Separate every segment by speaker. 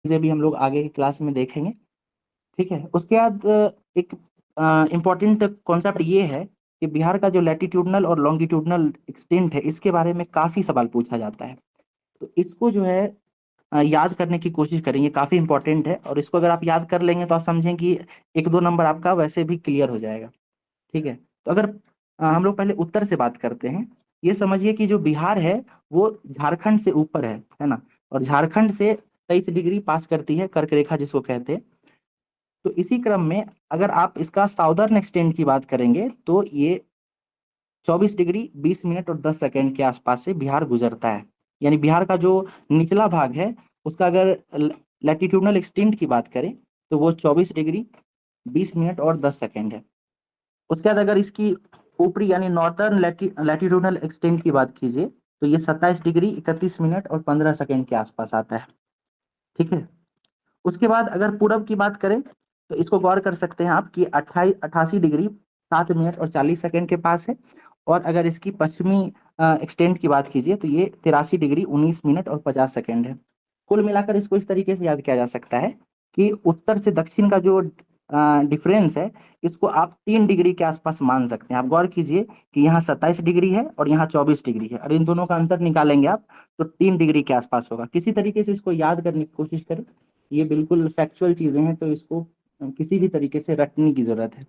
Speaker 1: चीजें भी हम लोग आगे की क्लास में देखेंगे। ठीक है, उसके बाद एक इम्पॉर्टेंट कॉन्सेप्ट ये है कि बिहार का जो लैटिट्यूडनल और लॉन्गिट्यूडनल एक्सटेंट है, इसके बारे में काफी सवाल पूछा जाता है। तो इसको जो है याद करने की कोशिश करेंगे, काफी इंपॉर्टेंट है। और इसको अगर आप याद कर लेंगे तो आप समझें कि एक दो नंबर आपका वैसे भी क्लियर हो जाएगा। ठीक है, तो अगर हम लोग पहले उत्तर से बात करते हैं। ये समझिए कि जो बिहार है वो झारखंड से ऊपर है ना। और झारखंड से 23 डिग्री पास करती है, कर्क रेखा जिसको कहते हैं। तो इसी क्रम में अगर आप इसका साउदर्न एक्सटेंट की बात करेंगे तो ये 24 डिग्री 20 मिनट और 10 सेकंड के आसपास से बिहार गुजरता है। यानी बिहार का जो निचला भाग है उसका अगर लैटिट्यूडनल एक्सटेंट की बात करें तो वो 24 डिग्री 20 मिनट और 10 सेकंड है। उसके बाद अगर इसकी ऊपरी यानी नॉर्दर्न लैटिट्यूडनल एक्सटेंट की बात कीजिए तो ये 27 डिग्री 31 मिनट और 15 सेकंड के आसपास आता है। ठीक है, उसके बाद अगर पूरब की बात करें तो इसको गौर कर सकते हैं आप कि 88 डिग्री 7 मिनट और 40 सेकंड के पास है। और अगर इसकी पश्चिमी एक्सटेंट की बात कीजिए तो ये 83 डिग्री 19 मिनट और 50 सेकंड है। कुल मिलाकर इसको इस तरीके से याद किया जा सकता है कि उत्तर से दक्षिण का जो डिफरेंस है, इसको आप 3 डिग्री के आसपास मान सकते हैं। आप गौर कीजिए कि यहाँ 27 डिग्री है और यहाँ 24 डिग्री है, और इन दोनों का अंतर निकालेंगे आप तो 3 डिग्री के आसपास होगा। किसी तरीके से इसको याद करने की कोशिश करें, ये बिल्कुल फैक्चुअल चीजें हैं, तो इसको किसी भी तरीके से रटने की जरूरत है।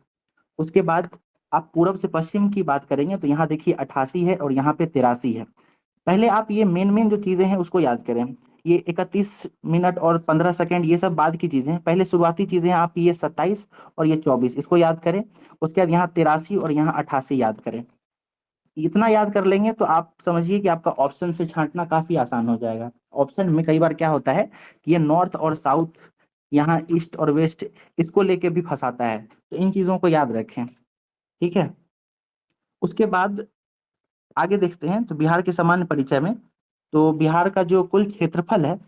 Speaker 1: उसके बाद आप पूरब से पश्चिम की बात करेंगे तो यहाँ देखिए 88 है और यहाँ पे 83 है। पहले आप ये मेन मेन जो चीजें हैं उसको याद करें। ये 31 मिनट और 15 सेकंड ये सब बाद की चीजें हैं। पहले शुरुआती चीजें आप ये 27 और ये 24 इसको याद करें। उसके बाद यहाँ 83 और यहाँ 88 याद करें। इतना याद कर लेंगे तो आप समझिए कि आपका ऑप्शन से छांटना काफी आसान हो जाएगा। ऑप्शन में कई बार क्या होता है कि ये नॉर्थ और साउथ, यहाँ ईस्ट और वेस्ट, इसको लेके भी फंसाता है। तो इन चीजों को याद रखें। ठीक है, उसके बाद आगे देखते हैं तो बिहार के सामान्य परिचय में। तो बिहार का जो कुल क्षेत्रफल है,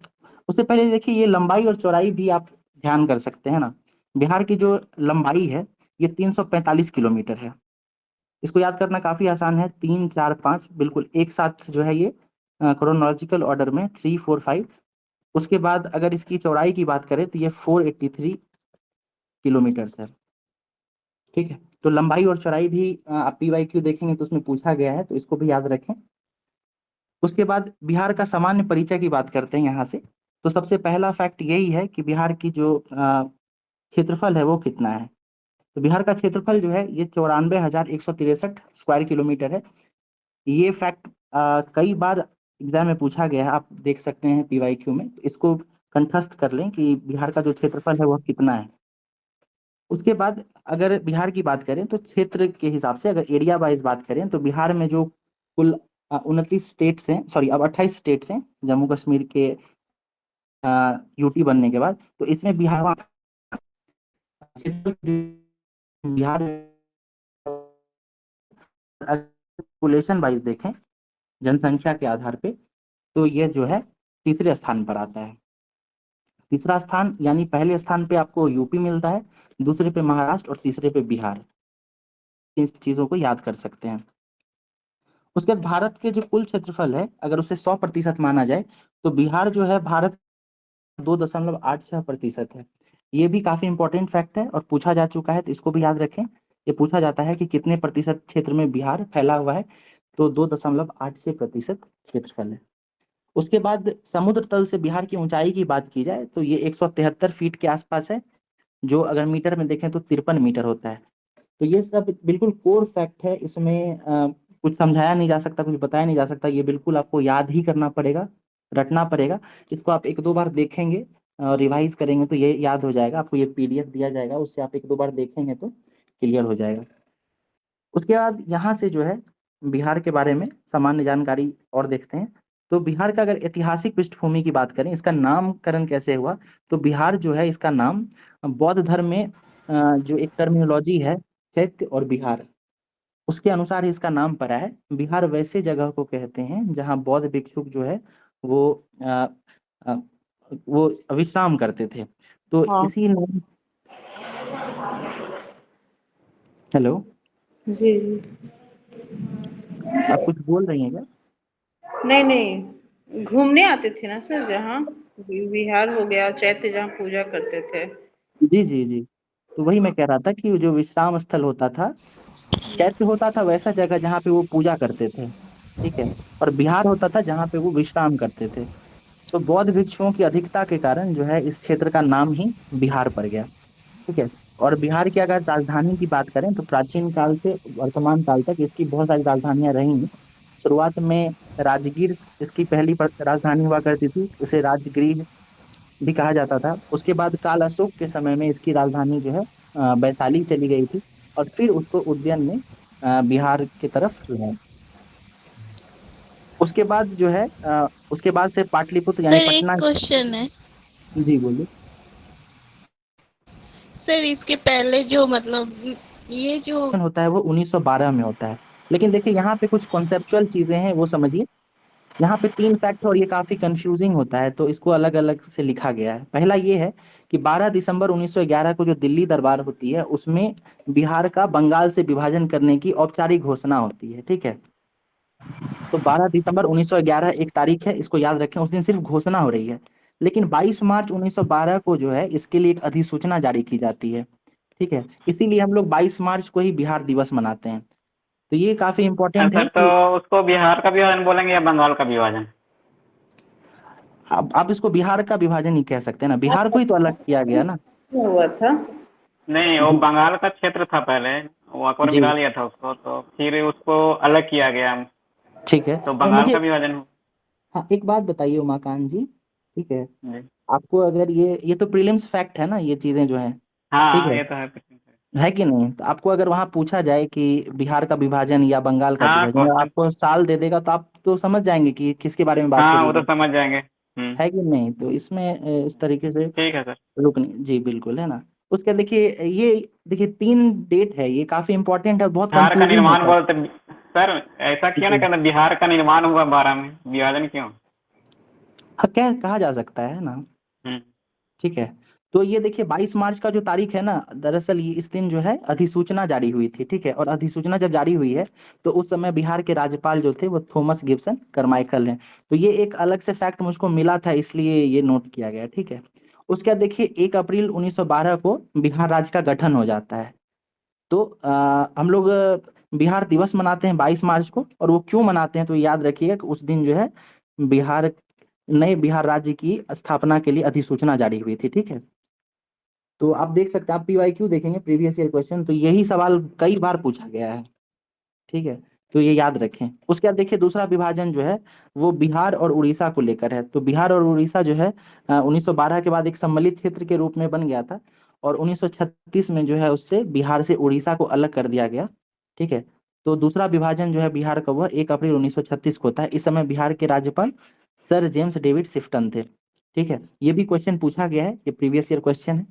Speaker 1: उससे पहले देखिए ये लंबाई और चौड़ाई भी आप ध्यान कर सकते हैं ना। बिहार की जो लंबाई है ये 345 किलोमीटर है। इसको याद करना काफी आसान है, 3 4 5 बिल्कुल एक साथ जो है ये क्रोनोलॉजिकल ऑर्डर में 3 4 5। उसके बाद अगर इसकी चौड़ाई की बात करें तो ये 483 किलोमीटर है। ठीक है, तो लंबाई और चौड़ाई भी आप PYQ देखेंगे तो उसमें पूछा गया है, तो इसको भी याद रखें। उसके बाद बिहार का सामान्य परिचय की बात करते हैं यहाँ से। तो सबसे पहला फैक्ट यही है कि बिहार की जो क्षेत्रफल है वो कितना है। तो बिहार का क्षेत्रफल जो है ये 94,163 स्क्वायर किलोमीटर है। ये फैक्ट कई बार एग्जाम में पूछा गया है, आप देख सकते हैं PYQ में। तो इसको कंठस्थ कर लें कि बिहार का जो क्षेत्रफल है वह कितना है। उसके बाद अगर बिहार की बात करें तो क्षेत्र के हिसाब से अगर एरिया वाइज बात करें तो बिहार में जो कुल 29 स्टेट्स हैं, सॉरी अब 28 स्टेट्स हैं जम्मू कश्मीर के UT बनने के बाद। तो इसमें बिहार पॉपुलेशन वाइज देखें, जनसंख्या के आधार पे, तो ये जो है तीसरे स्थान पर आता है। तीसरा स्थान यानी पहले स्थान पे आपको UP मिलता है, दूसरे पे महाराष्ट्र और तीसरे पे बिहार। इस चीजों को याद कर सकते हैं। उसके बाद भारत के जो कुल क्षेत्रफल है अगर उसे 100% माना जाए तो बिहार जो है भारत 2.86% है। ये भी काफी इंपॉर्टेंट फैक्ट है और पूछा जा चुका है, तो इसको भी याद रखें। ये पूछा जाता है कि कितने प्रतिशत क्षेत्र में बिहार फैला हुआ है, तो 2.86% क्षेत्रफल है। उसके बाद समुद्र तल से बिहार की ऊंचाई की बात की जाए तो ये 173 फीट के आसपास है, जो अगर मीटर में देखें तो 53 मीटर होता है। तो ये सब बिल्कुल कोर फैक्ट है, इसमें कुछ समझाया नहीं जा सकता, कुछ बताया नहीं जा सकता। ये बिल्कुल आपको याद ही करना पड़ेगा, रटना पड़ेगा। इसको आप एक दो बार देखेंगे, रिवाइज करेंगे तो ये याद हो जाएगा। आपको ये PDF दिया जाएगा, उससे आप एक दो बार देखेंगे तो क्लियर हो जाएगा। उसके बाद यहाँ से जो है बिहार के बारे में सामान्य जानकारी और देखते हैं। तो बिहार का अगर ऐतिहासिक पृष्ठभूमि की बात करें, इसका नामकरण कैसे हुआ, तो बिहार जो है इसका नाम बौद्ध धर्म में जो एक टर्मिनोलॉजी है चैत्य और बिहार, उसके अनुसार ही इसका नाम पड़ा है। बिहार वैसे जगह को कहते हैं जहाँ बौद्ध भिक्षुक जो है वो अ, अ, वो विश्राम करते थे। तो
Speaker 2: हाँ
Speaker 1: इसी नाम, हेलो,
Speaker 2: जी जी।
Speaker 1: आप कुछ बोल रही हैं क्या?
Speaker 2: नहीं नहीं, घूमने आते थे ना सर जहाँ, बिहार हो गया, चैत्य जहाँ पूजा करते थे।
Speaker 1: जी जी जी। तो वही मैं कह रहा था कि जो विश्राम स्थल होता था, चैत्य होता था वैसा जगह जहाँ पे वो पूजा करते थे, ठीक है। और बिहार होता था जहाँ पे वो विश्राम करते थे। तो बौद्ध भिक्षुओं की अधिकता के कारण जो है इस क्षेत्र का नाम ही बिहार पड़ गया, ठीक है। और बिहार की अगर राजधानी की बात करें तो प्राचीन काल से वर्तमान काल तक इसकी बहुत सारी राजधानियां रही हैं। शुरुआत में राजगीर इसकी पहली राजधानी हुआ करती थी, उसे राजगृह भी कहा जाता था। उसके बाद काल अशोक के समय में इसकी राजधानी जो है वैशाली चली गई थी, और फिर उसको उज्जैन में बिहार की तरफ लाया। उसके बाद जो है उसके बाद से पाटलिपुत्र यानी
Speaker 3: सर एक
Speaker 1: पटना।
Speaker 3: क्वेश्चन है।
Speaker 1: जी बोलिए।
Speaker 3: सर इसके पहले जो मतलब ये जो
Speaker 1: होता है वो 1912 में होता है। लेकिन देखिए यहाँ पे कुछ कॉन्सेप्चुअल चीजें हैं, वो समझिए। यहाँ पे 3 फैक्ट और ये काफी कंफ्यूजिंग होता है, तो इसको अलग अलग से लिखा गया है। पहला ये है कि 12 दिसंबर 1911 को जो दिल्ली दरबार होती है उसमें बिहार का बंगाल से विभाजन करने की औपचारिक घोषणा होती है, ठीक है। तो 12 दिसंबर 1911 एक तारीख है, इसको याद रखें, उस दिन सिर्फ घोषणा हो रही है। लेकिन 22 मार्च 1912 को जो है इसके लिए एक अधिसूचना जारी की जाती है, ठीक है। इसीलिए हम लोग 22 मार्च को ही बिहार दिवस मनाते हैं। तो ये काफी इंपॉर्टेंट है
Speaker 4: सर तो
Speaker 1: कि
Speaker 4: उसको बिहार का विभाजन बोलेंगे या बंगाल का विभाजन?
Speaker 1: आप इसको बिहार का विभाजन ही कह सकते हैं ना, बिहार को ही तो अलग किया गया ना।
Speaker 2: हुआ था।
Speaker 4: नहीं, वो
Speaker 1: जी
Speaker 4: बंगाल का क्षेत्र था पहले, वो अकबर
Speaker 1: जी।
Speaker 4: गिरा लिया था उसको, तो फिर उसको अलग किया गया,
Speaker 1: ठीक है,
Speaker 4: तो
Speaker 1: तो
Speaker 4: बंगाल
Speaker 1: मुझे
Speaker 4: का विभाजन हो।
Speaker 1: हाँ एक बात बताइए उमाकांत जी, ठीक है।
Speaker 4: जी।
Speaker 1: आपको अगर ये तो प्रीलिम्स फैक्ट है ना, ये चीजें जो है, ठीक
Speaker 4: हाँ,
Speaker 1: है।
Speaker 4: ये तो है।
Speaker 1: है कि नहीं? तो आपको अगर वहां पूछा जाए कि बिहार का विभाजन या बंगाल का
Speaker 4: हाँ,
Speaker 1: विभाजन, और
Speaker 4: क्वेश्चन।
Speaker 1: आपको साल दे देगा तो आप तो समझ जाएंगे कि किसके बारे में बात हो
Speaker 4: हाँ,
Speaker 1: रही
Speaker 4: वो तो
Speaker 1: है।
Speaker 4: समझ जाएंगे।
Speaker 1: है कि नहीं? तो इसमें इस तरीके से
Speaker 4: ठीक है सर।
Speaker 1: रुकनी जी बिल्कुल, है ना। उसके देखिए ये, देखिए 3 डेट है, ये काफी इंपॉर्टेंट है और बहुत
Speaker 4: बिहार का
Speaker 1: कंफ्यूजिंग
Speaker 4: निर्माण
Speaker 1: होता है।
Speaker 4: बोलते सर, ऐसा किया ना,
Speaker 1: जी
Speaker 4: कहते बिहार का निर्माण हुआ 12 में, विभाजन क्यों?
Speaker 1: हाँ, कहा जा सकता है ना,
Speaker 4: हम्म।
Speaker 1: ठीक है। तो ये देखिए 22 मार्च का जो तारीख है ना, दरअसल ये इस दिन जो है अधिसूचना जारी हुई थी, ठीक है। और अधिसूचना जब जारी हुई है तो उस समय बिहार के राज्यपाल जो थे वो थॉमस गिब्सन करमाइकल हैं। तो ये एक अलग से फैक्ट मुझको मिला था, इसलिए ये नोट किया गया, ठीक है। उसके बाद देखिए 1 अप्रैल 1912 को बिहार राज्य का गठन हो जाता है। तो हम लोग बिहार दिवस मनाते हैं 22 मार्च को, और वो क्यों मनाते हैं तो याद रखिएगा कि उस दिन जो है बिहार नए बिहार राज्य की स्थापना के लिए अधिसूचना जारी हुई थी, ठीक है। तो आप देख सकते हैं, आप PYQ देखेंगे, प्रीवियस ईयर क्वेश्चन, तो यही सवाल कई बार पूछा गया है, ठीक है। तो ये याद रखें। उसके बाद देखिए दूसरा विभाजन जो है वो बिहार और उड़ीसा को लेकर है। तो बिहार और उड़ीसा जो है 1912 के बाद एक सम्मिलित क्षेत्र के रूप में बन गया था, और 1936 में जो है उससे बिहार से उड़ीसा को अलग कर दिया गया, ठीक है। तो दूसरा विभाजन जो है बिहार का, वह 1 अप्रैल 1936 को होता है। इस समय बिहार के राज्यपाल सर जेम्स डेविड शिफ्टन थे, ठीक है। ये भी क्वेश्चन पूछा गया है, ये प्रीवियस ईयर क्वेश्चन है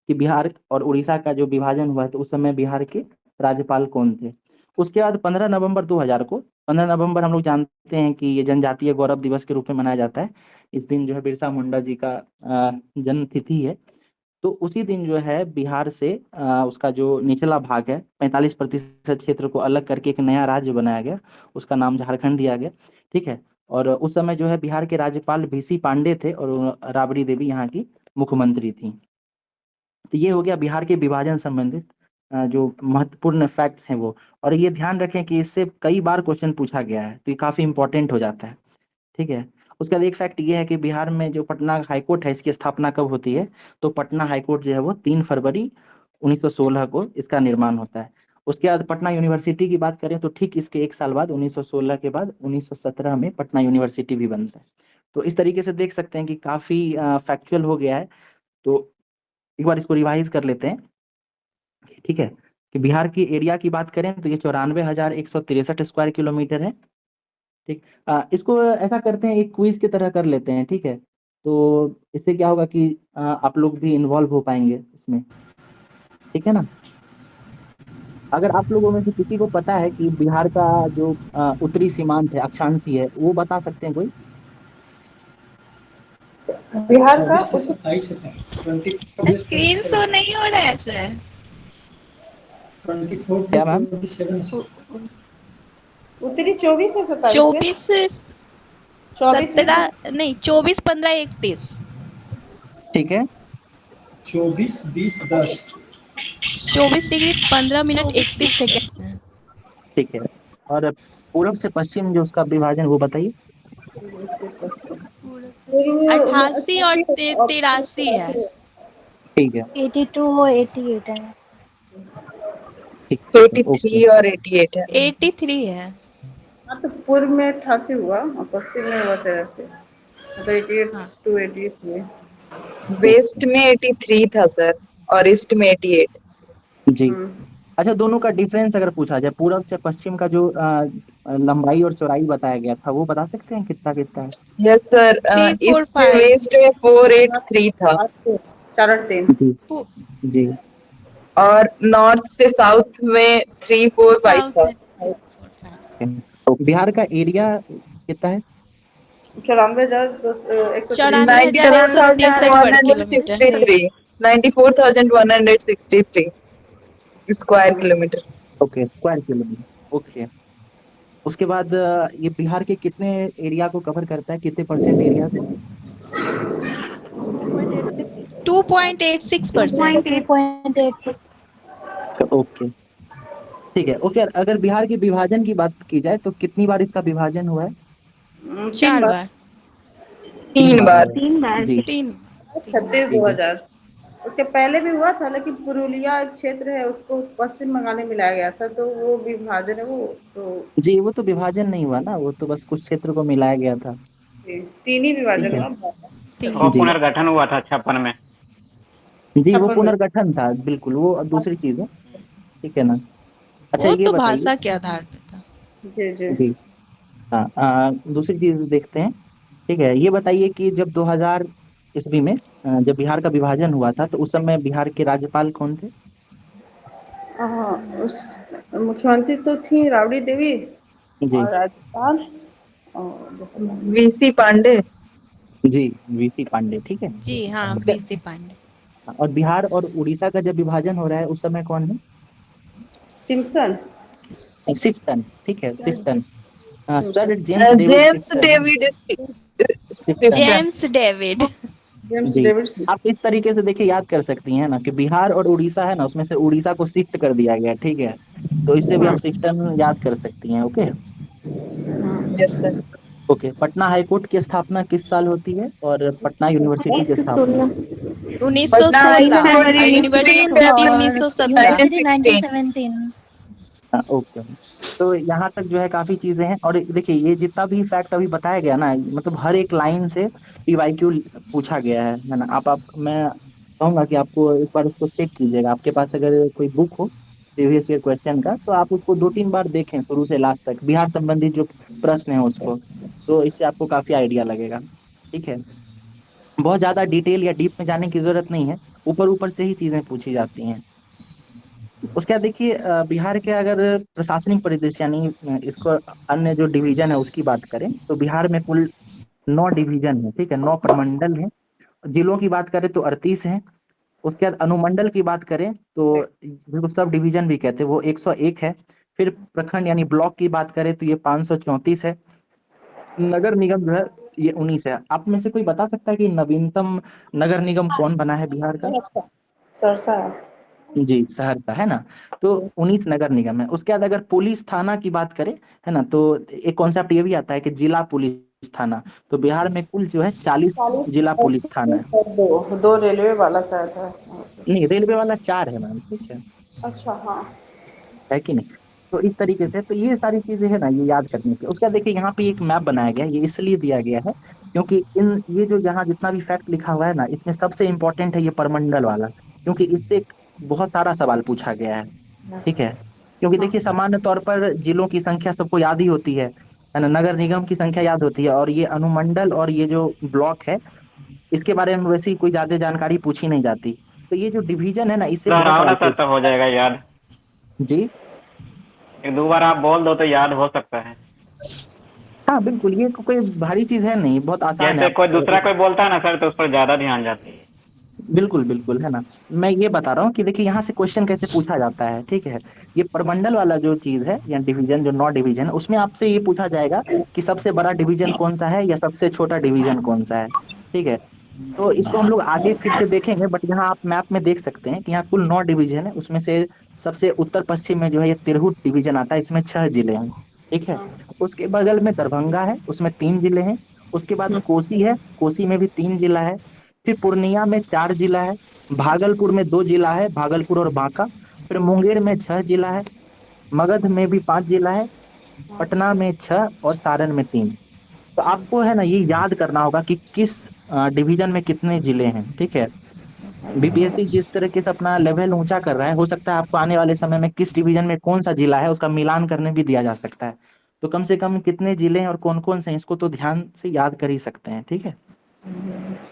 Speaker 1: कि बिहार और उड़ीसा का जो विभाजन हुआ है तो उस समय बिहार के राज्यपाल कौन थे। उसके बाद 15 नवंबर 2000 को, 15 नवंबर हम लोग जानते हैं कि ये जनजातीय गौरव दिवस के रूप में मनाया जाता है। इस दिन जो है बिरसा मुंडा जी का जन्म तिथि है। तो उसी दिन जो है बिहार से उसका जो निचला भाग है 45% क्षेत्र को अलग करके एक नया राज्य बनाया गया, उसका नाम झारखंड दिया गया, ठीक है। और उस समय जो है बिहार के राज्यपाल VC पांडे थे, और राबड़ी देवी यहाँ की मुख्यमंत्री थी। तो ये हो गया बिहार के विभाजन संबंधित जो महत्वपूर्ण फैक्ट्स हैं वो। और ये ध्यान रखें कि इससे कई बार क्वेश्चन पूछा गया है, तो ये काफी इंपॉर्टेंट हो जाता है, ठीक है। उसके बाद एक फैक्ट ये है कि बिहार में जो पटना हाईकोर्ट है इसकी स्थापना कब होती है, तो पटना हाईकोर्ट जो है वो 3 फरवरी 1916 को इसका निर्माण होता है। उसके बाद पटना यूनिवर्सिटी की बात करें तो ठीक इसके 1 साल बाद 1916 के बाद 1917 में पटना यूनिवर्सिटी भी बनता है। तो इस तरीके से देख सकते हैं कि काफी फैक्चुअल हो गया है। तो एक बार इसको रिवाइज कर लेते हैं, ठीक है। कि बिहार की एरिया की बात करें तो ये 94,163 स्क्वायर किलोमीटर है, ठीक। इसको ऐसा करते हैं, एक क्विज की तरह कर लेते हैं, ठीक है। तो इससे क्या होगा कि आप लोग भी इन्वॉल्व हो पाएंगे इसमें, ठीक है ना। अगर आप लोगों में से किसी को पता है कि बिहार का जो उत्तरी सीमांत है, अक्षांशी है, वो बता सकते हैं कोई?
Speaker 2: बिहार का
Speaker 5: 24 से 27 है सर। 24
Speaker 3: स्क्रीन शो नहीं हो रहा है सर।
Speaker 5: 24
Speaker 1: क्या
Speaker 5: to
Speaker 1: मैम?
Speaker 5: 27 सर।
Speaker 2: उत्तरी 24 से 27 है।
Speaker 3: 24
Speaker 2: 24 में से
Speaker 3: 17 नहीं 24 15 31
Speaker 1: ठीक है।
Speaker 5: 24 20 10
Speaker 3: 24 डिग्री 15 मिनट 31 सेकेंड।
Speaker 1: ठीक है। और पूर्व से पश्चिम जो उसका विभाजन वो बताइए।
Speaker 2: पूर्व
Speaker 3: 88 और 83 है।
Speaker 1: ठीक है।
Speaker 6: 82 और 88 है।
Speaker 1: ठीक है, ओके।
Speaker 7: 83 और 88 है।
Speaker 3: 83 है।
Speaker 2: हाँ तो पूर्व में 88 हुआ और पश्चिम में हुआ 83, मतलब 88
Speaker 3: हाँ।
Speaker 2: to 88 में।
Speaker 7: वेस्ट में 83 था सर और ईस्ट में 88।
Speaker 1: जी। अच्छा, दोनों का डिफरेंस अगर पूछा जाए, पूर्व से पश्चिम का जो लंबाई और चौड़ाई बताया गया था वो बता सकते हैं कितना कितना है?
Speaker 7: यस सर,
Speaker 3: 3, 4,
Speaker 7: ईस्ट से
Speaker 3: 5
Speaker 7: वेस्ट में 483 था
Speaker 2: 4 और 3।
Speaker 1: जी जी।
Speaker 7: और नॉर्थ से साउथ में 345 था।
Speaker 1: तो बिहार का एरिया कितना है?
Speaker 2: 94,163
Speaker 3: 94,163
Speaker 7: 94,163 square kilometre.
Speaker 1: Okay, square kilometre. Okay. उसके बाद ये बिहार के कितने एरिया को कवर करता है, कितने परसेंट एरिया को?
Speaker 3: 2.86%।
Speaker 6: 2.86।
Speaker 1: ओके, ठीक है। ओके, अगर बिहार के विभाजन की बात की जाए तो कितनी बार इसका विभाजन हुआ है?
Speaker 3: 4 बार।
Speaker 7: 3 बार।
Speaker 1: हुआ है। जी।
Speaker 3: 3।
Speaker 2: 36 2000। उसके पहले भी हुआ था, लेकिन पुरुलिया एक क्षेत्र है उसको पश्चिम बंगाल में मिलाया गया था, तो वो विभाजन है वो तो।
Speaker 1: जी, वो तो विभाजन नहीं हुआ ना, वो तो बस कुछ क्षेत्र को मिलाया गया था।
Speaker 2: 3 ही विभाजन
Speaker 1: ठीक है।
Speaker 2: हुआ।
Speaker 4: वो
Speaker 1: जी
Speaker 4: पुनर्गठन हुआ था 56 में।
Speaker 1: जी, वो
Speaker 2: 56 में।
Speaker 1: पुनर्गठन था, बिल्कुल, वो दूसरी चीज है। ठीक है ना। अच्छा,
Speaker 3: वो
Speaker 1: ये
Speaker 3: तो
Speaker 1: बताइए।
Speaker 3: भाषा के आधार पे था।
Speaker 2: जी जी।
Speaker 1: जी। हाँ, दूसरी चीज देखते हैं। ठीक है, ये बताइए कि जब 2000 ईस्वी में जब बिहार का विभाजन हुआ था तो उस समय बिहार के राज्यपाल कौन थे?
Speaker 2: हाँ, उस मुख्यमंत्री तो थी राबड़ी देवी
Speaker 1: जी
Speaker 2: और राज्यपाल और
Speaker 7: वीसी पांडे।
Speaker 1: जी, वीसी पांडे। ठीक है।
Speaker 3: जी हाँ,
Speaker 1: उसका
Speaker 3: बीसी पांडे।
Speaker 1: और बिहार और उड़ीसा का जब विभाजन हो रहा है उस समय कौन है?
Speaker 2: सिम्पसन।
Speaker 1: सिफ्टन। ठीक है, Sifton. Sir James David
Speaker 7: James
Speaker 1: Sifton.
Speaker 7: David
Speaker 1: Sifton.
Speaker 7: Sifton.
Speaker 3: James David.
Speaker 2: James
Speaker 1: ji.
Speaker 2: David.
Speaker 1: आप इस तरीके से देखिए, याद कर सकती हैं ना कि बिहार और उड़ीसा है ना, उसमें से उड़ीसा को शिफ्ट कर दिया गया। ठीक है, तो इससे भी हम सिस्टम याद कर सकती हैं। Okay.
Speaker 7: Yes sir.
Speaker 1: Okay, Patna high court की स्थापना किस साल होती है और पटना यूनिवर्सिटी की स्थापना?
Speaker 7: 1916
Speaker 3: 1916 और यूनिवर्सिटी
Speaker 6: और
Speaker 3: 1917।
Speaker 6: यूनिवर्सिटी
Speaker 7: 1916।
Speaker 6: 1917।
Speaker 1: ओके। तो यहाँ तक जो है काफी चीजें हैं। और देखिए, ये जितना भी फैक्ट अभी बताया गया ना, मतलब हर एक लाइन से पीवाईक्यू पूछा गया है ना। मैं कहूंगा कि आपको एक बार उसको चेक कीजिएगा। आपके पास अगर कोई बुक हो प्रीवियस ईयर क्वेश्चन का, तो आप उसको 2-3 बार देखें शुरू से लास्ट तक, बिहार संबंधित जो प्रश्न है उसको। तो इससे आपको काफी आइडिया लगेगा। ठीक है, बहुत ज्यादा डिटेल या डीप में जाने की जरूरत नहीं है, ऊपर ऊपर से ही चीजें पूछी जाती हैं। उसके बाद देखिए, बिहार के अगर प्रशासनिक परिदृश्य यानी इसको अन्य जो डिवीजन है उसकी बात करें तो बिहार में कुल 9 डिवीजन है। ठीक है, 9 प्रमंडल है। जिलों की बात करें तो 38 है। उसके बाद अनुमंडल की बात करें तो जिसको सब डिवीजन भी कहते हैं वो 101 है। फिर प्रखंड यानी ब्लॉक की बात करें तो ये 534 है। नगर निगम जो है ये 19 है। आप में से कोई बता सकता है कि नवीनतम नगर निगम कौन बना है बिहार का?
Speaker 2: सरसा।
Speaker 1: जी, सहरसा है ना। तो 19 नगर निगम है। उसके बाद अगर पुलिस थाना की बात करें, है ना, तो एक कॉन्सेप्ट ये भी आता है कि जिला पुलिस थाना। तो बिहार में कुल जो है 40 जिला पुलिस थाना है।
Speaker 2: दो रेलवे वाला शायद है।
Speaker 1: नहीं, रेलवे वाला 4 है मैम। ठीक है,
Speaker 2: अच्छा हाँ।
Speaker 1: है कि नहीं? तो इस तरीके से तो ये सारी चीजें है ना, ये याद करने की। उसके बाद देखिए, यहाँ पे एक मैप बनाया गया है। ये इसलिए दिया गया है क्योंकि इन ये जो यहाँ जितना भी फैक्ट लिखा हुआ है ना, इसमें सबसे इंपॉर्टेंट है ये परमंडल वाला, क्योंकि इससे बहुत सारा सवाल पूछा गया है। ठीक है, क्योंकि देखिए सामान्य तौर पर जिलों की संख्या सबको याद ही होती है ना, नगर निगम की संख्या याद होती है, और ये अनुमंडल और ये जो ब्लॉक है इसके बारे में वैसी कोई ज्यादा जानकारी पूछी नहीं जाती। तो ये जो डिवीजन है ना, इससे बहुत
Speaker 4: दोहराओ ना
Speaker 1: सवाल
Speaker 4: सर,
Speaker 1: पूछ।
Speaker 4: तब हो जाएगा याद।
Speaker 1: जी
Speaker 4: 1-2 बार आप बोल दो तो याद हो सकता है।
Speaker 1: हाँ, बिल्कुल, ये कोई भारी चीज है नहीं, बहुत आसान है।
Speaker 4: जैसे
Speaker 1: आप
Speaker 4: कोई दूसरा कोई बोलता है ना सर, तो उस पर ज्यादा ध्यान जाती है।
Speaker 1: बिल्कुल बिल्कुल, है ना। मैं ये बता रहा हूँ कि देखिए यहाँ से क्वेश्चन कैसे पूछा जाता है। ठीक है, ये प्रमंडल वाला जो चीज है या डिवीजन, जो 9 डिवीजन है, उसमें आपसे ये पूछा जाएगा कि सबसे बड़ा डिवीजन कौन सा है या सबसे छोटा डिवीजन कौन सा है। ठीक है, तो इसको हम लोग आगे फिर से देखेंगे, बट यहाँ आप मैप में देख सकते हैं कि यहाँ कुल 9 डिवीजन है, उसमें से सबसे उत्तर पश्चिम में जो है ये तिरहुत डिवीजन आता है, इसमें 6 जिले हैं। ठीक है। उसके बगल में दरभंगा है, उसमें 3 जिले हैं। उसके बाद कोसी है, कोसी में भी 3 जिला है। फिर पूर्णिया में 4 जिला है। भागलपुर में 2 जिला है, भागलपुर और बांका। फिर मुंगेर में 6 जिला है। मगध में भी 5 जिला है। पटना में 6 और सारण में 3। तो आपको है ना ये याद करना होगा कि किस डिवीजन में कितने जिले हैं। ठीक है। बीपीएससी जिस तरीके से अपना लेवल ऊंचा कर रहा है, हो सकता है आपको आने वाले समय में किस डिवीजन में कौन सा जिला है उसका मिलान करने भी दिया जा सकता है। तो कम से कम कितने जिले हैं और कौन कौन से हैं इसको तो ध्यान से याद कर ही सकते हैं। ठीक है।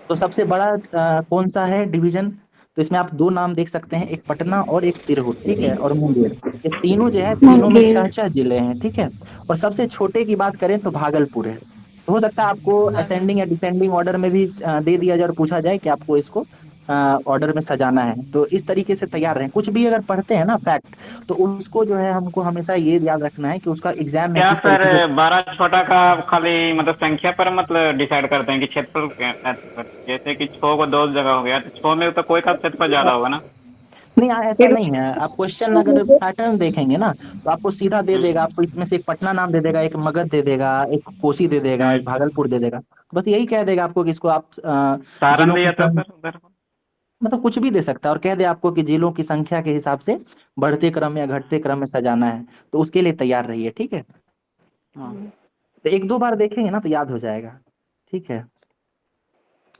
Speaker 1: तो सबसे बड़ा कौन सा है डिवीजन, तो इसमें आप 2 नाम देख सकते हैं, एक पटना और एक तिरहुत। ठीक है। और मुंगेर, ये तीनों जो है, तीनों में 6-6 जिले हैं। ठीक है। और सबसे छोटे की बात करें तो भागलपुर है। तो हो सकता है आपको असेंडिंग या डिसेंडिंग ऑर्डर में भी दे दिया जाए और पूछा जाए कि आपको इसको ऑर्डर में सजाना है। तो इस तरीके से तैयार रहें। कुछ भी अगर पढ़ते हैं ना फैक्ट, तो उसको जो है हमको हमेशा ये याद रखना है कि उसका एग्जाम में
Speaker 4: क्या
Speaker 1: किस
Speaker 4: सर
Speaker 1: तरीके से।
Speaker 4: 12 छोटा का खाली मतलब संख्या पर मतलब डिसाइड करते हैं कि क्षेत्रफल जैसे कि 6 को 2 जगह हो गया तो 6 में तो कोई का क्षेत्रफल ज्यादा होगा ना।
Speaker 1: नहीं, ऐसा नहीं है। आप क्वेश्चन अगर पैटर्न देखेंगे ना, तो आपको सीधा दे देगा, आपको इसमें से एक पटना नाम दे देगा, एक मगध दे देगा, एक कोसी दे देगा, एक भागलपुर दे देगा। तो बस यही कह देगा आपको कि इसको आप
Speaker 4: सारण
Speaker 1: जिलों की
Speaker 4: दिया था सर उधर।
Speaker 1: मतलब कुछ भी दे सकता है और कह दे आपको कि जिलों की संख्या के हिसाब से बढ़ते क्रम या घटते क्रम में सजाना है। तो उसके लिए तैयार रहिए। ठीक है।
Speaker 4: हाँ।
Speaker 1: तो 1-2 बार देखेंगे ना तो याद हो जाएगा। ठीक है।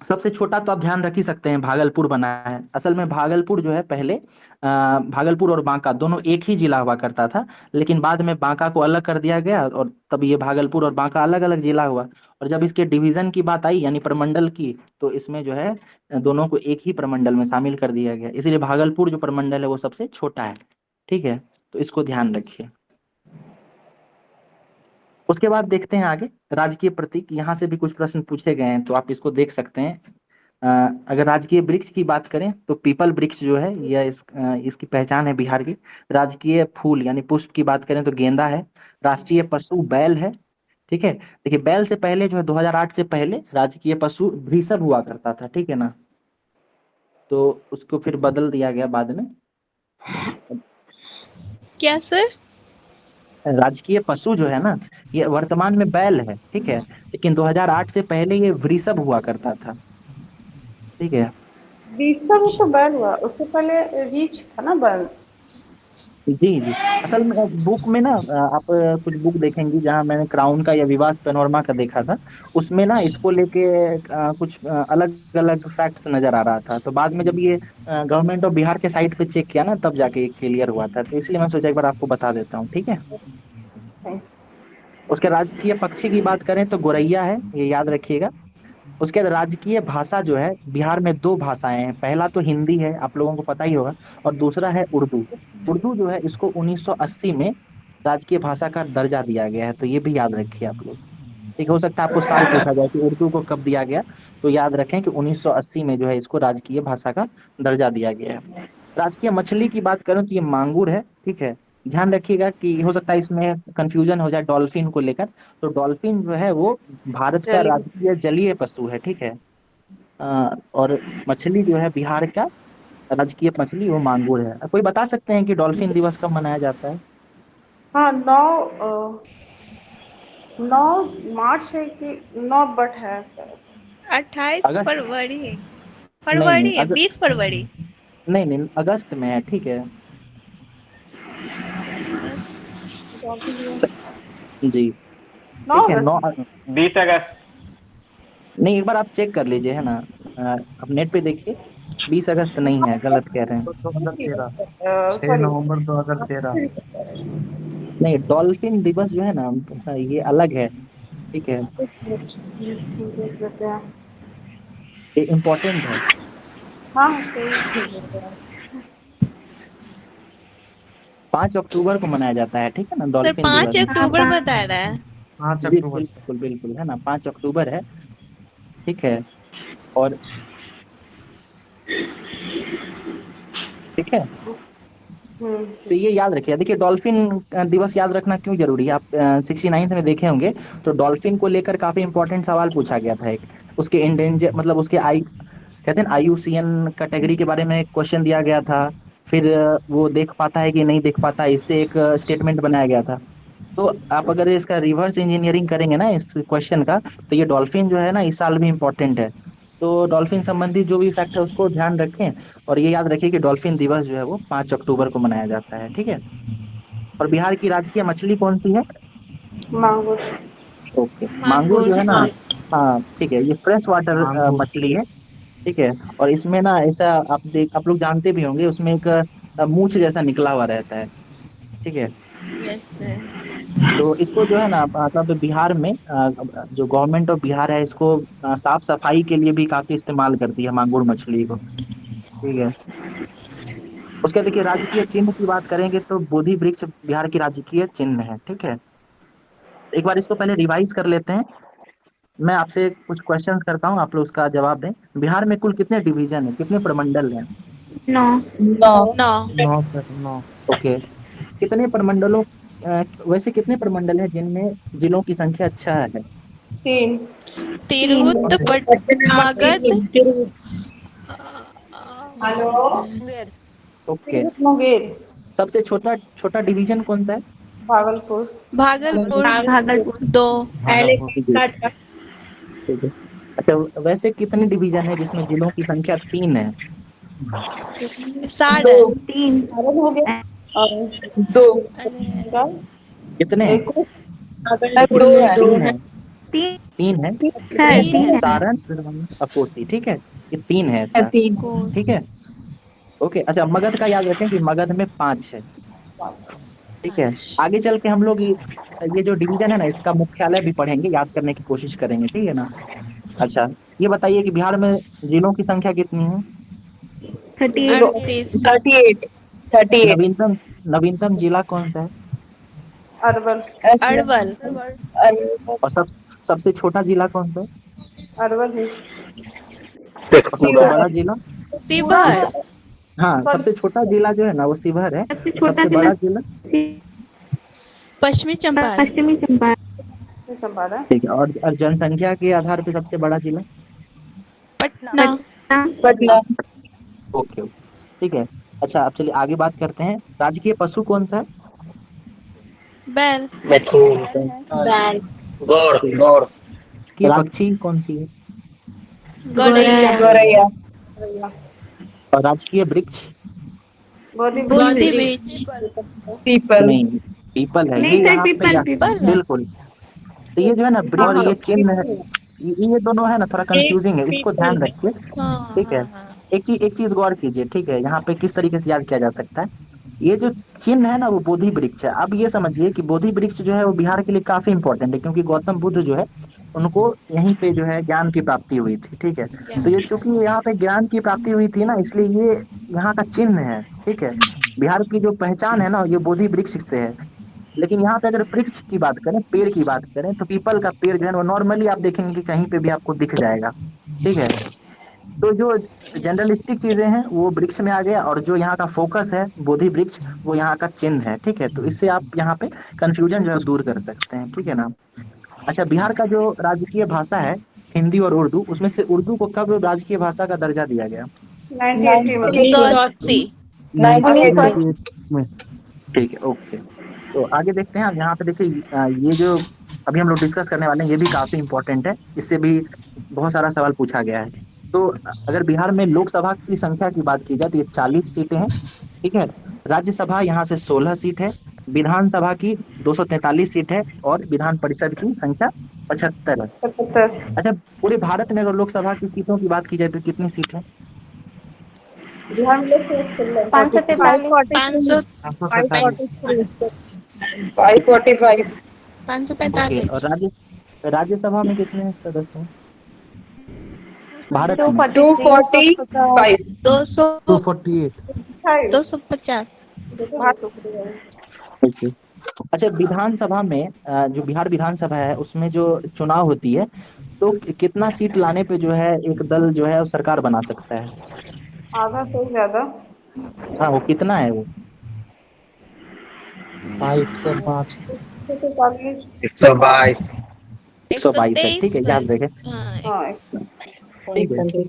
Speaker 1: सबसे छोटा तो आप ध्यान रख ही सकते हैं, भागलपुर बना है। असल में भागलपुर जो है पहले भागलपुर और बांका दोनों एक ही जिला हुआ करता था, लेकिन बाद में बांका को अलग कर दिया गया और तब ये भागलपुर और बांका अलग अलग जिला हुआ। और जब इसके डिवीजन की बात आई यानी प्रमंडल की, तो इसमें जो है दोनों को एक ही प्रमंडल में शामिल कर दिया गया, इसलिए भागलपुर जो प्रमंडल है वो सबसे छोटा है। ठीक है। तो इसको ध्यान रखिए। उसके बाद देखते हैं आगे, राजकीय प्रतीक। यहाँ से भी कुछ प्रश्न पूछे गए हैं, तो आप इसको देख सकते हैं। अगर राजकीय वृक्ष की बात करें तो पीपल वृक्ष जो है यह इसकी पहचान है बिहार की। राजकीय फूल यानी पुष्प की बात करें तो गेंदा है। राष्ट्रीय पशु बैल है। ठीक है। देखिए, बैल से पहले जो है 2008 से पहले राजकीय पशु वृषभ हुआ करता था। ठीक है ना। तो उसको फिर बदल दिया गया बाद में।
Speaker 3: क्या सर?
Speaker 1: राजकीय पशु जो है ना, ये वर्तमान में बैल है। ठीक है। लेकिन 2008 से पहले ये वृषभ हुआ करता था। ठीक है।
Speaker 2: बीसा में तो बैल हुआ, उसके पहले रीछ था ना बैल।
Speaker 1: जी जी। असल में बुक में ना आप कुछ बुक देखेंगी, जहाँ मैंने क्राउन का या विवास पैनोरमा का देखा था, उसमें ना इसको लेके कुछ अलग अलग फैक्ट्स नजर आ रहा था। तो बाद में जब ये गवर्नमेंट ऑफ बिहार के साइट पे चेक किया ना, तब जाके क्लियर हुआ था। तो इसलिए मैं सोचा एक बार आपको बता देता हूँ। ठीक है। उसके राजकीय पक्षी की बात करें तो गोरैया है, ये याद रखिएगा। उसके बाद राजकीय भाषा जो है, बिहार में 2 भाषाएं हैं। पहला तो हिंदी है, आप लोगों को पता ही होगा, और दूसरा है उर्दू। उर्दू जो है इसको 1980 में राजकीय भाषा का दर्जा दिया गया है। तो ये भी याद रखिए आप लोग। ठीक, हो सकता है आपको साल पूछा जाए कि उर्दू को कब दिया गया, तो याद रखें कि 1980 में जो है इसको राजकीय भाषा का दर्जा दिया गया है। राजकीय मछली की बात करूं तो ये मांगुर है। ठीक है। ध्यान रखिएगा कि हो सकता है इसमें कंफ्यूजन हो जाए डॉल्फिन को लेकर। तो डॉल्फिन जो है वो भारत का
Speaker 2: चलिए।
Speaker 1: राजकीय जलीय पशु है। ठीक है। और मछली जो है बिहार का राजकीय मछली वो मांगुर है। कोई बता सकते हैं कि डॉल्फिन दिवस कब मनाया जाता है?
Speaker 2: हाँ, 9 मार्च है कि 9 बट है शायद।
Speaker 3: 28
Speaker 1: अगस्त?
Speaker 3: फरवरी।
Speaker 1: नहीं नहीं,
Speaker 3: फरवरी है, 20 फरवरी।
Speaker 1: नहीं नहीं, अगस्त में है। ठीक है। जी।
Speaker 2: 9
Speaker 1: ठीक है।
Speaker 2: अगस्त।
Speaker 4: 20 अगस्त।
Speaker 1: नहीं, एक बार आप चेक कर लीजिए, है ना। आप नेट पे देखिए। 20 अगस्त नहीं है, गलत कह रहे हैं।
Speaker 5: 2013, 6
Speaker 2: सॉरी।
Speaker 5: नवंबर 2013।
Speaker 1: नहीं, डॉल्फिन दिवस जो है ना, ये अलग है। ठीक है।
Speaker 2: देख लेते हैं।
Speaker 1: ये इम्पोर्टेंट है।
Speaker 2: हाँ, सही है।
Speaker 1: 5 अक्टूबर को मनाया जाता है। ठीक है ना,
Speaker 3: सर
Speaker 1: डॉल्फिन
Speaker 3: 5
Speaker 1: दिवस।
Speaker 3: अक्टूबर बता रहा है।
Speaker 5: 5
Speaker 1: जी
Speaker 5: अक्टूबर से।
Speaker 1: बिल्कुल बिल्कुल, है ना, 5 अक्टूबर है। ठीक है। और ठीक है। तो ये याद रखिए। देखिए डॉल्फिन दिवस याद रखना क्यों जरूरी है, आप 69 में देखे होंगे तो डॉल्फिन को लेकर काफी इंपॉर्टेंट सवाल पूछा गया था। एक उसके इंडेंजर मतलब उसके आई कहते हैं IUCN कैटेगरी के बारे में क्वेश्चन दिया गया था। फिर वो देख पाता है कि नहीं देख पाता, इससे एक स्टेटमेंट बनाया गया था। तो आप अगर इसका रिवर्स इंजीनियरिंग करेंगे ना इस क्वेश्चन का, तो ये डॉल्फिन जो है ना इस साल भी इम्पोर्टेंट है। तो डॉल्फिन संबंधी जो भी फैक्ट है उसको ध्यान रखें, और ये याद रखिए कि डॉल्फिन दिवस जो है वो 5 अक्टूबर को मनाया जाता है, ठीक है। और बिहार की राजकीय मछली कौन सी है?
Speaker 2: मांगुर।
Speaker 1: ओके, मांगुर जो है ना,
Speaker 3: मांगुर।
Speaker 1: हाँ ठीक है, ये फ्रेश वाटर
Speaker 5: मांगुर।
Speaker 1: मछली है, ठीक है। और इसमें ना ऐसा आप लोग जानते भी होंगे, उसमें एक मूंछ जैसा निकला हुआ रहता है, ठीक है।
Speaker 3: Yes sir.
Speaker 1: तो इसको जो है ना मतलब बिहार में जो गवर्नमेंट ऑफ बिहार है इसको साफ सफाई के लिए भी काफी इस्तेमाल करती है मांगुर मछली को, ठीक है। उसके देखिए राजकीय चिन्ह की बात करेंगे तो बोधि वृक्ष बिहार की राजकीय चिन्ह है, ठीक है। एक बार इसको पहले रिवाइज कर लेते हैं। मैं आपसे कुछ क्वेश्चंस करता हूँ, आप लोग उसका जवाब दें। बिहार में कुल कितने डिवीजन है, कितने प्रमंडल हैं?
Speaker 6: 9।
Speaker 7: 9।
Speaker 3: 9।
Speaker 5: 9 सर 9।
Speaker 1: ओके, कितने प्रमंडलों वैसे कितने प्रमंडल हैं जिनमें जिलों की संख्या 6 है?
Speaker 2: 3।
Speaker 3: तिरहुत
Speaker 7: पटना
Speaker 3: मगध।
Speaker 2: हेलो।
Speaker 1: ओके,
Speaker 2: मुंगेर।
Speaker 1: सबसे छोटा छोटा डिवीजन कौन सा है?
Speaker 2: भागलपुर।
Speaker 3: भागलपुर। 2।
Speaker 5: भागलपुर।
Speaker 1: ठीक है। अच्छा, वैसे कितने डिवीजन है जिसमें जिलों की संख्या 3 है?
Speaker 7: 2।
Speaker 3: सारण।
Speaker 2: सारण हो गया। और
Speaker 7: 2।
Speaker 2: क्या?
Speaker 1: कितने?
Speaker 2: एक
Speaker 7: 2 है।
Speaker 1: 3 है। 3 है।
Speaker 3: 3 है सर।
Speaker 1: सारण, अकोसी, ठीक है, ये 3 है ऐसा,
Speaker 7: 3।
Speaker 1: ठीक है। ओके, अच्छा मगध का याद रखें कि मगध में 5 है, ठीक है।
Speaker 3: अच्छा।
Speaker 1: आगे चल के हम लोग ये जो डिवीजन है ना इसका मुख्यालय भी पढ़ेंगे, याद करने की कोशिश करेंगे, ठीक है ना। अच्छा, ये बताइए कि बिहार में जिलों की संख्या कितनी है?
Speaker 3: 38।
Speaker 7: 38। 38।
Speaker 1: नवीनतम नवीनतम जिला कौन सा है?
Speaker 2: अरवल।
Speaker 3: अरवल।
Speaker 1: और सबसे छोटा जिला कौन सा है?
Speaker 2: अरवल है।
Speaker 1: और सबसे बड़ा जिला?
Speaker 2: पूरा
Speaker 3: शिवहर।
Speaker 2: है।
Speaker 1: हाँ,
Speaker 2: सॉरी।
Speaker 1: सबसे छोटा जिला जो है ना वो शिवहर है, और सबसे बड़ा जिला?
Speaker 3: पश्चिमी चंपारण।
Speaker 2: चंपारण।
Speaker 1: ठीक है। और जनसंख्या के आधार पे सबसे बड़ा जिला?
Speaker 3: पटना।
Speaker 7: पटना।
Speaker 1: ओके ओके, ठीक है। अच्छा, अब चलिए आगे बात करते हैं। राजकीय पशु कौन सा है?
Speaker 3: बैल।
Speaker 1: की पक्षी कौन सी है?
Speaker 3: गौरैया।
Speaker 7: गौरैया।
Speaker 1: और राजकीय वृक्ष?
Speaker 2: बोधि
Speaker 3: बोधि वृक्ष।
Speaker 7: पीपल।
Speaker 1: नहीं, पीपल है ये यहाँ पे
Speaker 3: पीपल है।
Speaker 1: बिल्कुल। तो ये जो है ना
Speaker 2: हाँ
Speaker 1: वृक्ष,
Speaker 2: हाँ।
Speaker 1: ये चिन्ह है, ये दोनों है ना थोड़ा कंफ्यूजिंग है, इसको ध्यान रखिए,
Speaker 3: हाँ
Speaker 1: ठीक है।
Speaker 3: हाँ हाँ।
Speaker 1: एक चीज गौर कीजिए, ठीक है, यहाँ पे किस तरीके से याद किया जा सकता है। ये जो चिन्ह है ना वो बोधि वृक्ष है। अब ये समझिए कि बोधि वृक्ष जो है वो बिहार के लिए काफी इंपॉर्टेंट है, क्योंकि गौतम बुद्ध जो है उनको यहीं पे जो है ज्ञान की प्राप्ति हुई थी, ठीक है। तो ये चूंकि यहाँ पे ज्ञान की प्राप्ति हुई थी ना, इसलिए ये यहाँ का चिन्ह है, ठीक है। बिहार की जो पहचान है ना ये बोधि वृक्ष से है। लेकिन यहाँ पे अगर वृक्ष की बात करें, पेड़ की बात करें, तो पीपल का पेड़ जो है वो नॉर्मली आप देखेंगे कि कहीं पे भी आपको दिख जाएगा, ठीक है। तो जो जनरलिस्टिक चीजें हैं वो वृक्ष में आ गया, और जो यहाँ का फोकस है बोधि वृक्ष वो यहाँ का चिन्ह है, ठीक है। तो इससे आप यहाँ पे कंफ्यूजन जो है दूर कर सकते हैं, ठीक है ना। अच्छा, बिहार का जो राजकीय भाषा है हिंदी और उर्दू, उसमें से उर्दू को कब राजकीय भाषा का दर्जा दिया गया?
Speaker 2: 98 में।
Speaker 3: 1980।
Speaker 7: 98।
Speaker 5: 98 में।
Speaker 1: ठीक है, ओके। तो आगे देखते हैं। अब यहाँ पे देखिए ये जो अभी हम लोग डिस्कस करने वाले हैं ये भी काफी इंपॉर्टेंट है, इससे भी बहुत सारा सवाल पूछा गया है। तो अगर बिहार में लोकसभा की संख्या की बात की जाए तो ये 40 सीटें हैं, ठीक है। राज्यसभा यहाँ से 16 सीट है, विधानसभा की 243 सीट है, और विधान परिषद की संख्या 75 है।
Speaker 2: 77।
Speaker 1: अच्छा, पूरे भारत में अगर लोकसभा की सीटों की बात की जाए तो कितनी सीट है?
Speaker 2: बिहार में लोग
Speaker 3: 500।
Speaker 5: 545।
Speaker 7: 545।
Speaker 1: ओके,
Speaker 3: 545।
Speaker 1: और राज्यसभा में कितने सदस्य हैं भारत में?
Speaker 7: 245।
Speaker 5: 248।
Speaker 3: 250।
Speaker 1: ओके। अच्छा, विधानसभा में जो बिहार विधानसभा है उसमें जो चुनाव होती है, तो कितना सीट लाने पे जो है एक दल जो है वो सरकार बना सकता है?
Speaker 2: आधा से ज्यादा।
Speaker 1: हाँ, वो कितना है वो?
Speaker 5: 122
Speaker 7: 122
Speaker 1: 122 है, ठीक है, याद रखें।
Speaker 3: हाँ
Speaker 2: हाँ
Speaker 1: ठीक है,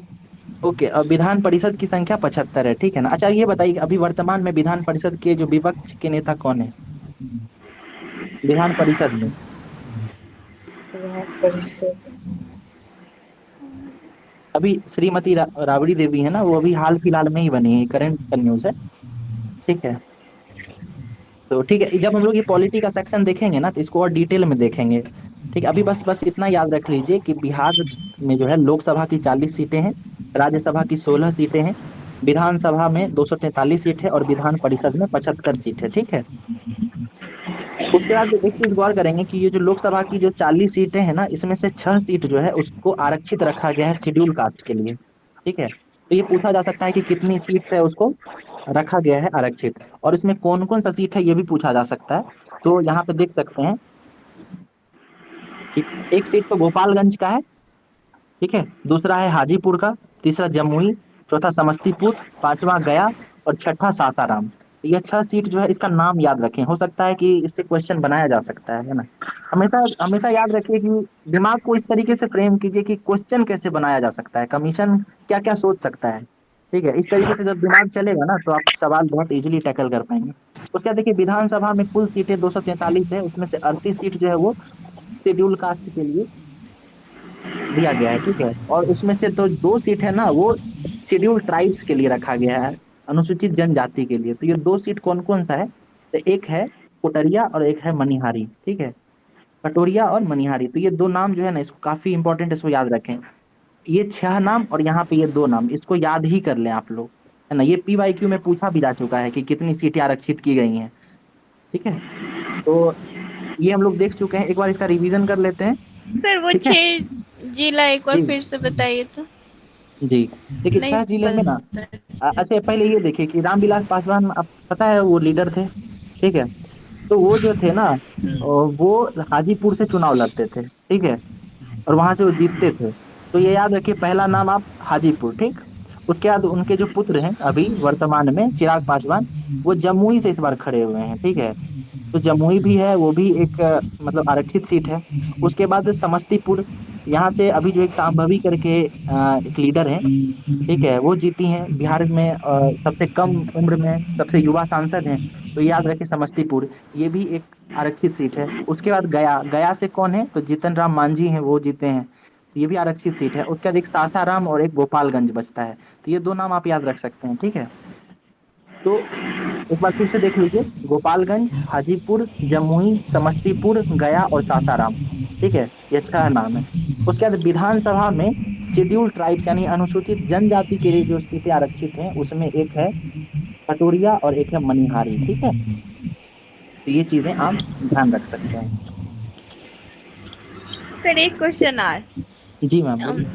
Speaker 1: ओके। अब विधान परिषद की संख्या 75 है, ठीक है ना। अच्छा ये बताइए अभी वर्तमान में विधान परिषद के जो विपक्ष के नेता कौन है विधान परिषद में? अभी श्रीमती राबड़ी देवी है ना, वो अभी हाल फिलहाल में ही बनी है, करंट न्यूज है, ठीक है। तो ठीक है, जब हम लोग ये पॉलिटी का सेक्शन देखेंगे ना तो इसको और डिटेल में देखेंगे, ठीक है। अभी बस बस इतना याद रख लीजिए कि बिहार में जो है लोकसभा की 40 सीटें हैं, राज्यसभा की 16 सीटें हैं, विधानसभा में 243 सीट है और विधान परिषद में 75 सीट है, ठीक है। उसके बाद एक चीज गौर करेंगे कि ये जो लोकसभा की जो 40 सीटें हैं ना, इसमें से 6 सीट जो है उसको आरक्षित रखा गया है शेड्यूल कास्ट के लिए, ठीक है। तो ये पूछा जा सकता है कि कितनी सीट है उसको रखा गया है आरक्षित, और इसमें कौन कौन सा सीट है ये भी पूछा जा सकता है। तो यहाँ पे देख सकते हैं कि एक सीट तो गोपालगंज का है, ठीक है, दूसरा है हाजीपुर का, तीसरा जमुई, चौथा समस्तीपुर, पांचवा गया और छठा सासाराम। ये 6 सीट जो है इसका नाम याद रखें, हो सकता है कि इससे क्वेश्चन बनाया जा सकता है ना। हमेशा हमेशा याद रखिए कि दिमाग को इस तरीके से फ्रेम कीजिए कि क्वेश्चन कैसे बनाया जा सकता है, कमीशन क्या क्या सोच सकता है, ठीक है। इस तरीके से जब दिमाग चलेगा ना तो आप सवाल बहुत इजीली टैकल कर पाएंगे। उसके बाद देखिए विधानसभा में कुल सीटें 243 है, उसमें से 38 सीट जो है वो शेड्यूल कास्ट के लिए दिया गया है, ठीक है। और उसमें से तो 2 सीट है ना वो शेड्यूल ट्राइब्स के लिए रखा गया है, अनुसूचित जनजाति के लिए। तो ये 2 सीट कौन कौन सा है, तो एक है कोटरिया और एक है मनिहारी, ठीक है, कटोरिया और मनिहारी। तो ये 2 नाम जो है ना इसको काफी इंपॉर्टेंट, इसको याद रखें। ये 6 नाम और यहाँ पे ये 2 नाम, इसको याद ही कर लें आप लोग, है ना। ये PYQ में पूछा भी जा चुका है कि कितनी सीटें आरक्षित की गई हैं, ठीक है। तो ये हम लोग देख चुके हैं, एक बार इसका रिवीजन कर लेते हैं,
Speaker 3: सर वो
Speaker 1: ठीक है
Speaker 3: 6 जिला एक बार
Speaker 1: जी
Speaker 3: फिर से बताइए तो।
Speaker 1: जी। देखिए
Speaker 3: नहीं
Speaker 1: 6 जिले में ना,
Speaker 3: पता।
Speaker 1: अच्छा पहले ये देखिए कि रामविलास पासवान, आप पता है वो लीडर थे, ठीक है। तो वो जो थे ना वो हाजीपुर से चुनाव लड़ते थे, ठीक है, और वहां से वो जीतते थे। तो ये याद रखिए, पहला नाम आप हाजीपुर, ठीक। उसके बाद उनके जो पुत्र हैं अभी वर्तमान में चिराग पासवान, वो जमुई से इस बार खड़े हुए हैं, ठीक है। तो जमुई भी है, वो भी एक मतलब आरक्षित सीट है। उसके बाद समस्तीपुर, यहाँ से अभी जो एक सांभवी करके एक लीडर है, ठीक है, वो जीती हैं बिहार में, सबसे कम उम्र में सबसे युवा सांसद हैं। तो याद रखिए समस्तीपुर, ये भी एक आरक्षित सीट है। उसके बाद गया, गया से कौन है, तो जीतन राम मांझी हैं, वो जीते हैं, तो ये भी आरक्षित सीट है। उसके बाद एक सासाराम और एक गोपालगंज बचता है, तो ये 2 नाम आप याद रख सकते हैं, ठीक है। तो एक बार फिर से देख लीजिए, गोपालगंज, हाजीपुर, जमुई, समस्तीपुर, गया और सासाराम, ठीक है, ये 6 नाम है। उसके बाद विधानसभा में शेड्यूल ट्राइब्स यानी अनुसूचित जनजाति के लिए जो सीटें आरक्षित हैं उसमें एक है कटोरिया और एक है मनिहारी, ठीक है। तो ये चीजें आप ध्यान रख सकते हैं।
Speaker 3: सर एक क्वेश्चन और,
Speaker 1: जी मैम बोलिए।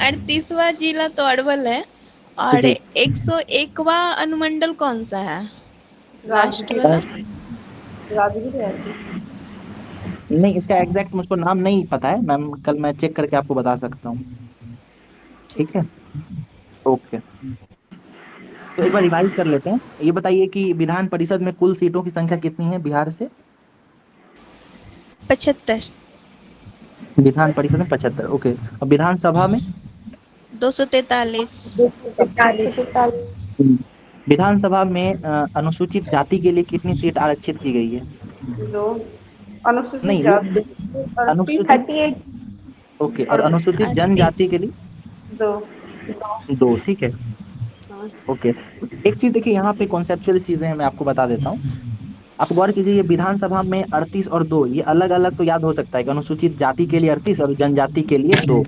Speaker 3: 38वां जिला तो अरवल है और
Speaker 1: जी
Speaker 3: 101वां अनुमंडल कौन सा है? लास्ट
Speaker 2: राजगीर
Speaker 3: वाला।
Speaker 2: राजगीर है।
Speaker 1: नहीं, इसका एग्जैक्ट मुझको नाम नहीं पता है मैम, कल मैं चेक करके आपको बता सकता हूँ, ठीक है, ओके। तो एक बार रिवाइज कर लेते हैं। ये बताइए कि विधान परिषद में कुल सीटों की संख्या कितनी है बिहार से?
Speaker 3: 75।
Speaker 1: विधान परिषद में 75, ओके। और विधानसभा में?
Speaker 3: 243।
Speaker 1: विधानसभा में अनुसूचित जाति के लिए कितनी सीट आरक्षित की गई है?
Speaker 2: जो अनुसूचित
Speaker 1: नहीं वो
Speaker 2: जाति
Speaker 1: अनुसूचित, ओके, और अनुसूचित जनजाति के लिए 2, ठीक है, ओके। एक चीज देखिए, यहाँ पे कॉन्सेप्चुअल चीजें मैं आपको बता देता हूँ। आप गौर कीजिए, ये विधानसभा में 38 और 2, ये अलग अलग तो याद हो सकता है कि अनुसूचित जाति के लिए 38 और जनजाति के लिए 2,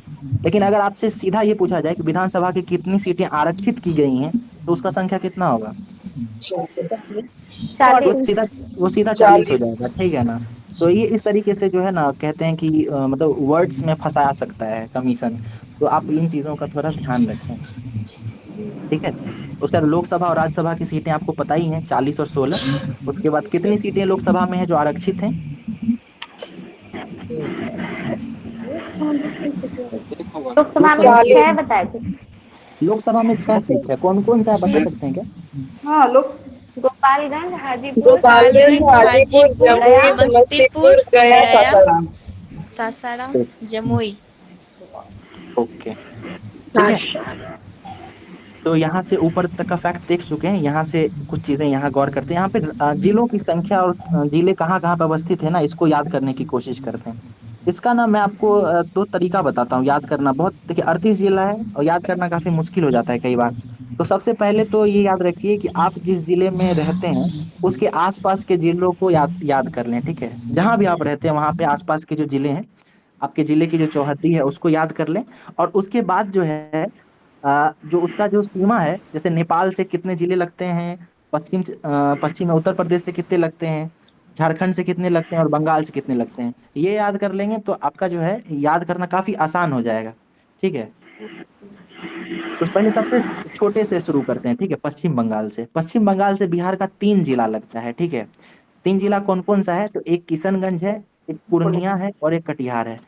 Speaker 1: लेकिन अगर आपसे सीधा ये पूछा जाए कि विधानसभा की कितनी सीटें आरक्षित की गई हैं तो उसका संख्या कितना होगा? वो सीधा 40 हो जाएगा, ठीक है ना। तो ये इस तरीके से जो है ना कहते हैं कि मतलब वर्ड्स में फंसा सकता है कमीशन, तो आप इन चीजों का थोड़ा ध्यान रखें, ठीक है। उसके बाद लोकसभा और राज्यसभा की सीटें आपको पता ही हैं, 40 और 16। उसके बाद कितनी सीटें लोकसभा में है जो आरक्षित हैं? लोकसभा में 6 सीट है, कौन कौन सा है बता सकते हैं क्या?
Speaker 2: हाँ लोग
Speaker 8: गोपालगंज, हाजीपुर,
Speaker 7: गोपालगंज, हाजीपुर,
Speaker 3: हाजीपुर,
Speaker 7: जमुई, समस्तीपुर, गया,
Speaker 3: गया,
Speaker 7: सासाराम।
Speaker 3: सासाराम, जमुई।
Speaker 1: ओके, ठीक है। तो यहाँ से ऊपर तक का फैक्ट देख चुके हैं। यहाँ से कुछ चीजें यहाँ गौर करते हैं। यहाँ पे जिलों की संख्या और जिले कहाँ कहाँ पे अवस्थित है ना, इसको याद करने की कोशिश करते हैं। इसका ना मैं आपको दो तरीका बताता हूँ याद करना। बहुत देखिए 38 जिला है और याद करना काफी मुश्किल हो जाता है कई बार। तो सबसे पहले तो ये याद रखिए कि आप जिस जिले में रहते हैं उसके आसपास के जिलों को याद याद कर लें, ठीक है। जहां भी आप रहते हैं वहां पे आसपास के जो जिले हैं, आपके जिले की जो चौहद्दी है उसको याद कर लें। और उसके बाद जो है जो उसका जो सीमा है, जैसे नेपाल से कितने जिले लगते हैं, पश्चिम में उत्तर प्रदेश से कितने लगते हैं, झारखंड से कितने लगते हैं और बंगाल से कितने लगते हैं, ये याद कर लेंगे तो आपका जो है याद करना काफी आसान हो जाएगा, ठीक है। तो पहले सबसे छोटे से शुरू करते हैं, ठीक है। पश्चिम बंगाल से, पश्चिम बंगाल से बिहार का 3 जिला लगता है, ठीक है। 3 जिला कौन कौन सा है? तो एक किशनगंज है, एक पूर्णिया है और एक कटिहार है।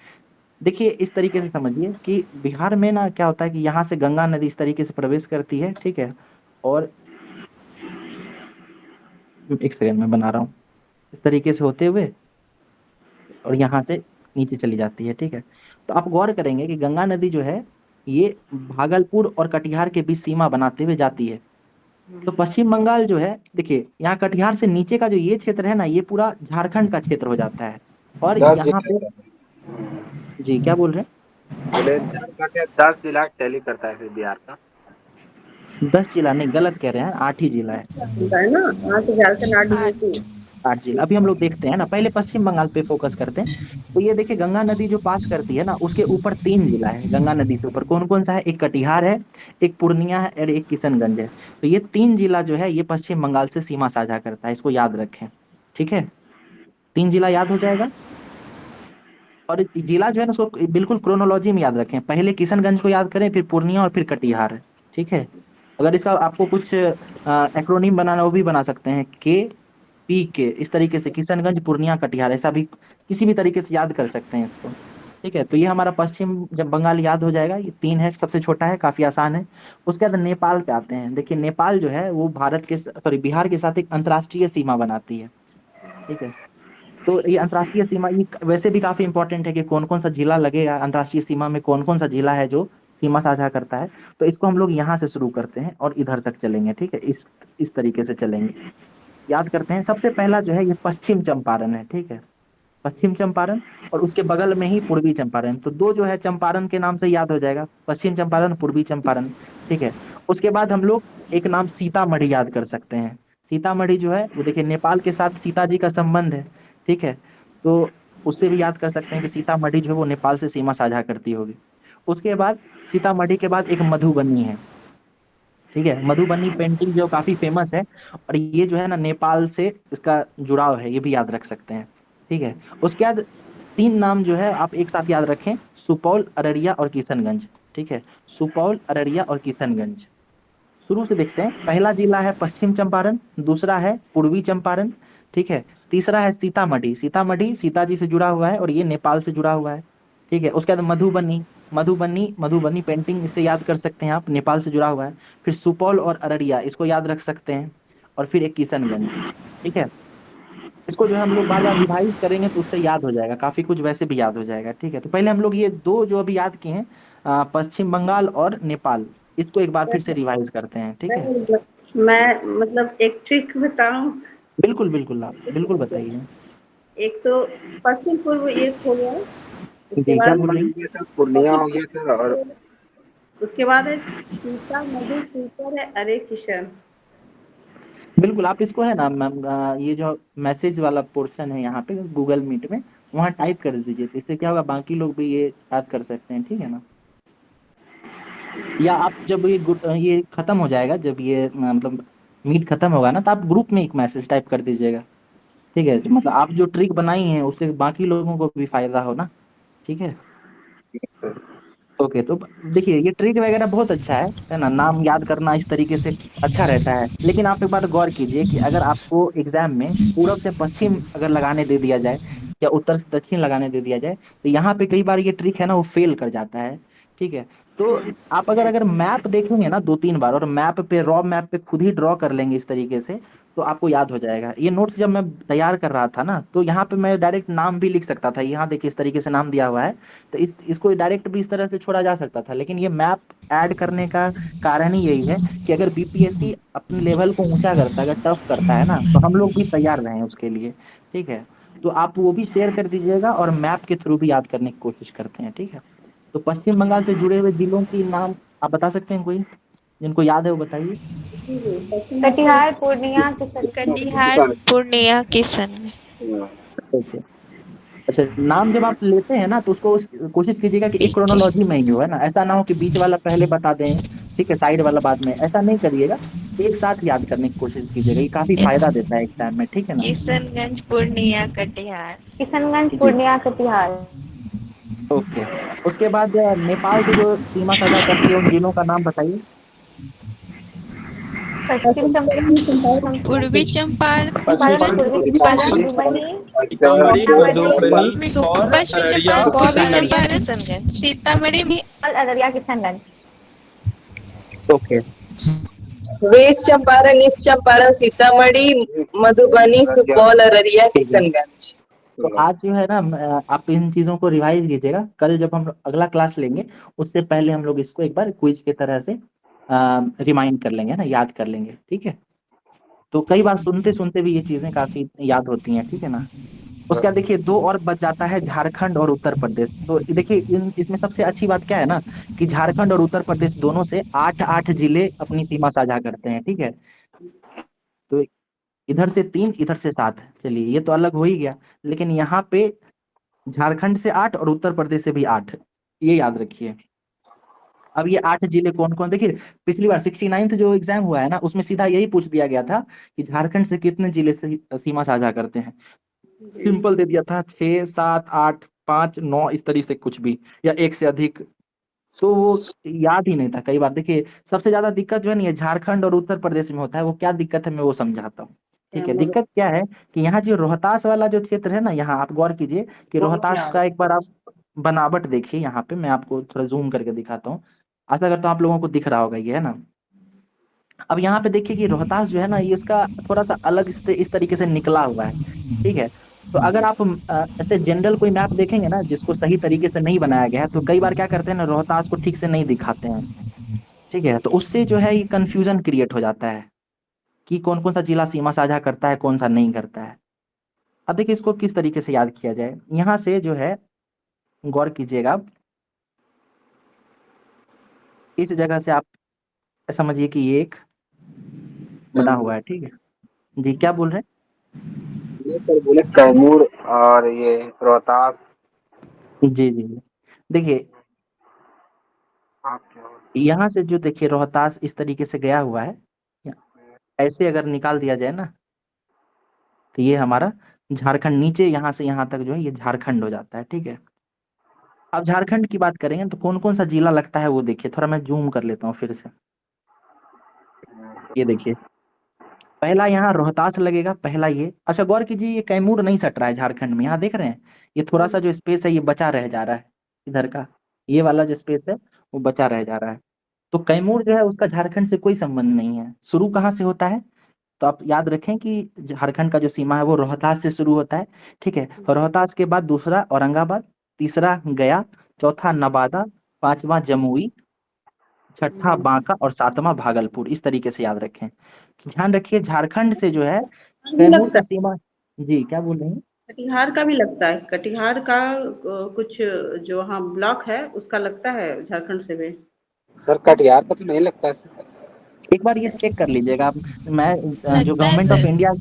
Speaker 1: देखिए इस तरीके से समझिए कि बिहार में ना क्या होता है कि यहाँ से गंगा नदी इस तरीके से प्रवेश करती है, ठीक है। और एक सेकंड में बना रहा हूँ, इस तरीके से होते हुए और यहाँ से नीचे चली जाती है, ठीक है। तो आप गौर करेंगे कि गंगा नदी जो है ये भागलपुर और कटिहार के बीच सीमा बनाते हुए जाती है। तो पश्चिम बंगाल जो है, देखिए यहाँ कटिहार से नीचे का जो ये क्षेत्र है ना, ये पूरा झारखंड का क्षेत्र हो जाता है। और
Speaker 9: 10
Speaker 1: यहाँ पे जी क्या बोल रहे हैं?
Speaker 9: बोले 10 जिला टैली करता है बिहार का।
Speaker 1: 10 जिला नहीं, गलत कह रहे हैं, 8 ही जिला है।
Speaker 2: है ना, 8 झारखंड, 8 यूपी।
Speaker 1: 8 जिला अभी हम लोग देखते हैं ना, पहले पश्चिम बंगाल पे फोकस करते हैं। तो ये देखिए गंगा नदी जो पास करती है ना, उसके ऊपर 3 जिला है। गंगा नदी से ऊपर कौन कौन सा है? एक कटिहार है, एक पूर्णिया है और एक किशनगंज है। तो ये 3 जिला जो है ये पश्चिम बंगाल से सीमा साझा करता है, इसको याद रखें, ठीक है। 3 जिला याद हो जाएगा। और जिला जो है ना उसको बिल्कुल क्रोनोलॉजी में याद रखें, पहले किशनगंज को याद करें, फिर पूर्णिया और फिर कटिहार, ठीक है। अगर इसका आपको कुछ एक्रोनिम बनाना वो भी बना सकते हैं, KPK, इस तरीके से किशनगंज, पूर्णिया, कटिहार, ऐसा भी किसी भी तरीके से याद कर सकते हैं इसको, ठीक है। तो ये हमारा पश्चिम जब बंगाल याद हो जाएगा, ये 3 है, सबसे छोटा है, काफी आसान है। उसके बाद नेपाल पे आते हैं। देखिए नेपाल जो है वो बिहार के साथ एक अंतर्राष्ट्रीय सीमा बनाती है, ठीक है। तो ये अंतर्राष्ट्रीय सीमा ये वैसे भी काफी इंपॉर्टेंट है कि कौन कौन सा जिला लगेगा अंतर्राष्ट्रीय सीमा में, कौन कौन सा जिला है जो सीमा साझा करता है। तो इसको हम लोग यहाँ से शुरू करते हैं और इधर तक चलेंगे, ठीक है। इस तरीके से चलेंगे, याद करते हैं। सबसे पहला जो है ये पश्चिम चंपारण है, ठीक है। पश्चिम चंपारण और उसके बगल में ही पूर्वी चंपारण। तो 2 जो है चंपारण के नाम से याद हो जाएगा, पश्चिम चंपारण, पूर्वी चंपारण, ठीक है। उसके बाद हम लोग एक नाम सीतामढ़ी याद कर सकते हैं। सीतामढ़ी जो है वो देखिए नेपाल के साथ सीता जी का संबंध है, ठीक है। तो उससे भी याद कर सकते हैं कि सीतामढ़ी जो है वो नेपाल से सीमा साझा करती होगी। उसके बाद सीतामढ़ी के बाद एक मधुबनी है, ठीक है। मधुबनी पेंटिंग जो काफी फेमस है और ये जो है ना नेपाल से इसका जुड़ाव है, ये भी याद रख सकते हैं, ठीक है। उसके बाद 3 नाम जो है आप एक साथ याद रखें, सुपौल, अररिया और किशनगंज, ठीक है। सुपौल, अररिया और किशनगंज। शुरू से देखते हैं। पहला जिला है पश्चिम चंपारण, दूसरा है पूर्वी चंपारण, ठीक है। तीसरा है सीतामढ़ी। सीतामढ़ी सीता जी से जुड़ा हुआ है और ये नेपाल से जुड़ा हुआ है, ठीक है। उसके बाद मधुबनी, मधुबनी पेंटिंग, इससे याद कर सकते हैं आप, नेपाल से जुड़ा हुआ है। फिर सुपौल और अररिया, इसको याद रख सकते हैं। और फिर एक किशनगंज, ठीक है। इसको जो है हम लोग बार बार रिवाइज करेंगे तो उससे याद हो जाएगा, काफी कुछ वैसे भी याद हो जाएगा, ठीक है। तो पहले हम लोग ये 2 जो अभी याद किए हैं, पश्चिम बंगाल और नेपाल, इसको एक बार फिर से रिवाइज करते हैं, ठीक है।
Speaker 2: मैं मतलब एक ट्रिक बताऊं?
Speaker 1: बिल्कुल बिल्कुल, आप बिल्कुल बताइए।
Speaker 2: एक तो पश्चिम पूर्व एक हो गया, उसके
Speaker 1: जी क्या
Speaker 2: बाद
Speaker 1: बोल रही हैं?
Speaker 9: पूर्णिया हो गया था और
Speaker 2: उसके बाद है सीता नदी के ऊपर है अरे किशन।
Speaker 1: बिल्कुल, आप इसको है ना मैम, ये जो मैसेज वाला पोर्शन है यहाँ पे गूगल मीट में, वहाँ टाइप कर दीजिए, तो इससे क्या होगा बाकी लोग भी ये याद कर सकते हैं, ठीक है ना। या आप जब ये खत्म हो जाएगा, जब ये मतलब मीट खत्म होगा ना, तो आप ग्रुप में एक मैसेज टाइप कर दीजिएगा, ठीक है। मतलब आप जो ट्रिक बनाई है उससे बाकी लोगों को भी फायदा हो ना, ठीक है। ओके, तो देखिए ये ट्रिक वगैरह बहुत अच्छा है ना, नाम याद करना इस तरीके से अच्छा रहता है। लेकिन आप एक बार गौर कीजिए कि अगर आपको एग्जाम में पूरब से पश्चिम अगर लगाने दे दिया जाए या उत्तर से दक्षिण लगाने दे दिया जाए, तो यहाँ पे कई बार ये ट्रिक है ना वो फेल कर जाता है, ठीक है। तो आप अगर मैप देखेंगे ना 2-3 बार और मैप पे रॉ मैप पे खुद ही ड्रॉ कर लेंगे इस तरीके से, तो आपको याद हो जाएगा। ये नोट्स जब मैं तैयार कर रहा था ना, तो यहाँ पे मैं डायरेक्ट नाम भी लिख सकता था। यहाँ देखिए इस तरीके से नाम दिया हुआ है, तो इसको डायरेक्ट भी इस तरह से छोड़ा जा सकता था, लेकिन ये मैप ऐड करने का कारण ही यही है कि अगर बीपीएससी अपने लेवल को ऊंचा करता है, अगर टफ करता है ना, तो हम लोग भी तैयार रहें उसके लिए। ठीक है, तो आप वो भी शेयर कर दीजिएगा और मैप के थ्रू भी याद करने की कोशिश करते हैं। ठीक है, तो पश्चिम बंगाल से जुड़े हुए जिलों की नाम आप बता सकते हैं कोई, जिनको याद है वो बताइए।
Speaker 6: कटिहार, पूर्णिया,
Speaker 3: कटिहार, पूर्णिया, किशनगंज।
Speaker 1: ओके, अच्छा नाम जब आप लेते हैं ना, तो उसको कोशिश कीजिएगा कि एक क्रोनोलॉजी में ही हो, है ना। ऐसा ना हो कि बीच वाला पहले बता दें, ठीक है, साइड वाला बाद में, ऐसा नहीं करिएगा। एक साथ याद करने की कोशिश कीजिएगा, ये काफी फायदा देता है एग्जाम में। ठीक है ना।
Speaker 3: किशनगंज, पूर्णिया, कटिहार।
Speaker 6: किशनगंज,
Speaker 1: जी।
Speaker 6: पूर्णिया, कटिहार।
Speaker 1: ओके, उसके बाद नेपाल से जो सीमा साझा करती है उन जिलों का नाम बताइए।
Speaker 6: पश्चिम चंपारण,
Speaker 3: पूर्वी चंपारण,
Speaker 6: पूर्वी चंपारण, मधुबनी,
Speaker 3: पश्चिमी चंपारण, पूर्वी चंपारण, किशनगंज, सीतामढ़ी भी।
Speaker 6: Araria, Kishanganj.
Speaker 1: Okay,
Speaker 7: west Champaran, east Champaran, Sitamarhi, Madhubani, Supaul, Araria, Kishanganj.
Speaker 1: तो आज जो है ना, आप इन चीजों को रिवाइज कीजिएगा। कल जब हम अगला क्लास लेंगे, उससे पहले हम लोग इसको एक बार क्विज के तरह से रिमाइंड कर लेंगे ना, याद कर लेंगे। ठीक है, तो कई बार सुनते सुनते भी ये चीजें काफी याद होती हैं। ठीक है ना। उसके बाद देखिए दो और बच जाता है, झारखंड और उत्तर प्रदेश। तो देखिए इसमें सबसे अच्छी बात क्या है ना, कि झारखंड और उत्तर प्रदेश दोनों से 8-8 जिले अपनी सीमा साझा करते हैं। ठीक है, तो इधर से 3, इधर से 7, चलिए ये तो अलग हो ही गया, लेकिन यहाँ पे झारखंड से 8 और उत्तर प्रदेश से भी 8, ये याद रखिए। अब ये 8 जिले कौन कौन, देखिए पिछली बार 69th जो एग्जाम हुआ है ना, उसमें सीधा यही पूछ दिया गया था कि झारखंड से कितने जिले से सीमा साझा करते हैं। सिंपल दे दिया था 6, 7, 8, 5, 9, इस तरीके से कुछ भी, या एक से अधिक। तो वो याद ही नहीं था कई बार। देखिए सबसे ज्यादा दिक्कत जो है ना, ये झारखंड और उत्तर प्रदेश में होता है। वो क्या दिक्कत है मैं वो समझाता हूँ। ठीक है, दिक्कत क्या है कि यहाँ जो रोहतास वाला जो क्षेत्र है ना, यहाँ आप गौर कीजिए कि रोहतास का एक बार आप बनावट देखिए। यहाँ पे मैं आपको थोड़ा जूम करके दिखाता हूँ, आशा करता हूँ आप लोगों को दिख रहा होगा, ये है ना। अब यहाँ पे देखिए कि रोहतास जो है ना, ये उसका थोड़ा सा अलग इस तरीके से निकला हुआ है। ठीक है, तो अगर आप ऐसे जनरल कोई मैप देखेंगे ना, जिसको सही तरीके से नहीं बनाया गया है, तो कई बार क्या करते हैं ना, रोहतास को ठीक से नहीं दिखाते हैं। ठीक है, तो उससे जो है ये कंफ्यूजन क्रिएट हो जाता है कि कौन कौन सा जिला सीमा साझा करता है, कौन सा नहीं करता है। अब देखिए इसको किस तरीके से याद किया जाए। यहाँ से जो है गौर कीजिएगा आप, इस जगह से आप समझिए कि ये एक बना हुआ है। ठीक है जी, क्या बोल रहे हैं।
Speaker 9: ये सर बोले कैमूर और ये रोहतास।
Speaker 1: जी जी जी, देखिए यहाँ से जो देखिए रोहतास इस तरीके से गया हुआ है, ऐसे अगर निकाल दिया जाए ना, तो ये हमारा झारखंड, नीचे यहाँ से यहाँ तक जो है ये झारखंड हो जाता है। ठीक है, अब झारखंड की बात करेंगे तो कौन कौन सा जिला लगता है वो देखिए, थोड़ा मैं जूम कर लेता हूँ फिर से। ये देखिए पहला यहाँ रोहतास लगेगा, पहला ये। अच्छा गौर कीजिए, ये कैमूर नहीं सट रहा है झारखंड में, यहाँ देख रहे हैं, ये थोड़ा सा जो स्पेस है ये बचा रह जा रहा है इधर का, ये वाला जो स्पेस है वो बचा रह जा रहा है। तो कैमूर जो है उसका झारखंड से कोई संबंध नहीं है। शुरू कहाँ से होता है, तो आप याद रखें कि झारखंड का जो सीमा है वो रोहतास से शुरू होता है। ठीक है, रोहतास के बाद दूसरा औरंगाबाद, तीसरा गया, चौथा नवादा, पांचवा जमुई, छठा बांका और सातवां भागलपुर। इस तरीके से याद रखें। ध्यान रखिए झारखंड से जो है कैमूर का सीमा। जी क्या बोल रहे हैं।
Speaker 2: कटिहार का भी लगता है, कटिहार का कुछ जो हाँ ब्लॉक है उसका लगता है झारखंड से भी।
Speaker 9: सर कटिहार का तो नहीं लगता है सर।
Speaker 1: एक बार ये चेक कर लीजिएगा आप। मैं जो
Speaker 3: लगता है
Speaker 1: गवर्नमेंट ऑफ
Speaker 3: सर।
Speaker 1: इंडिया,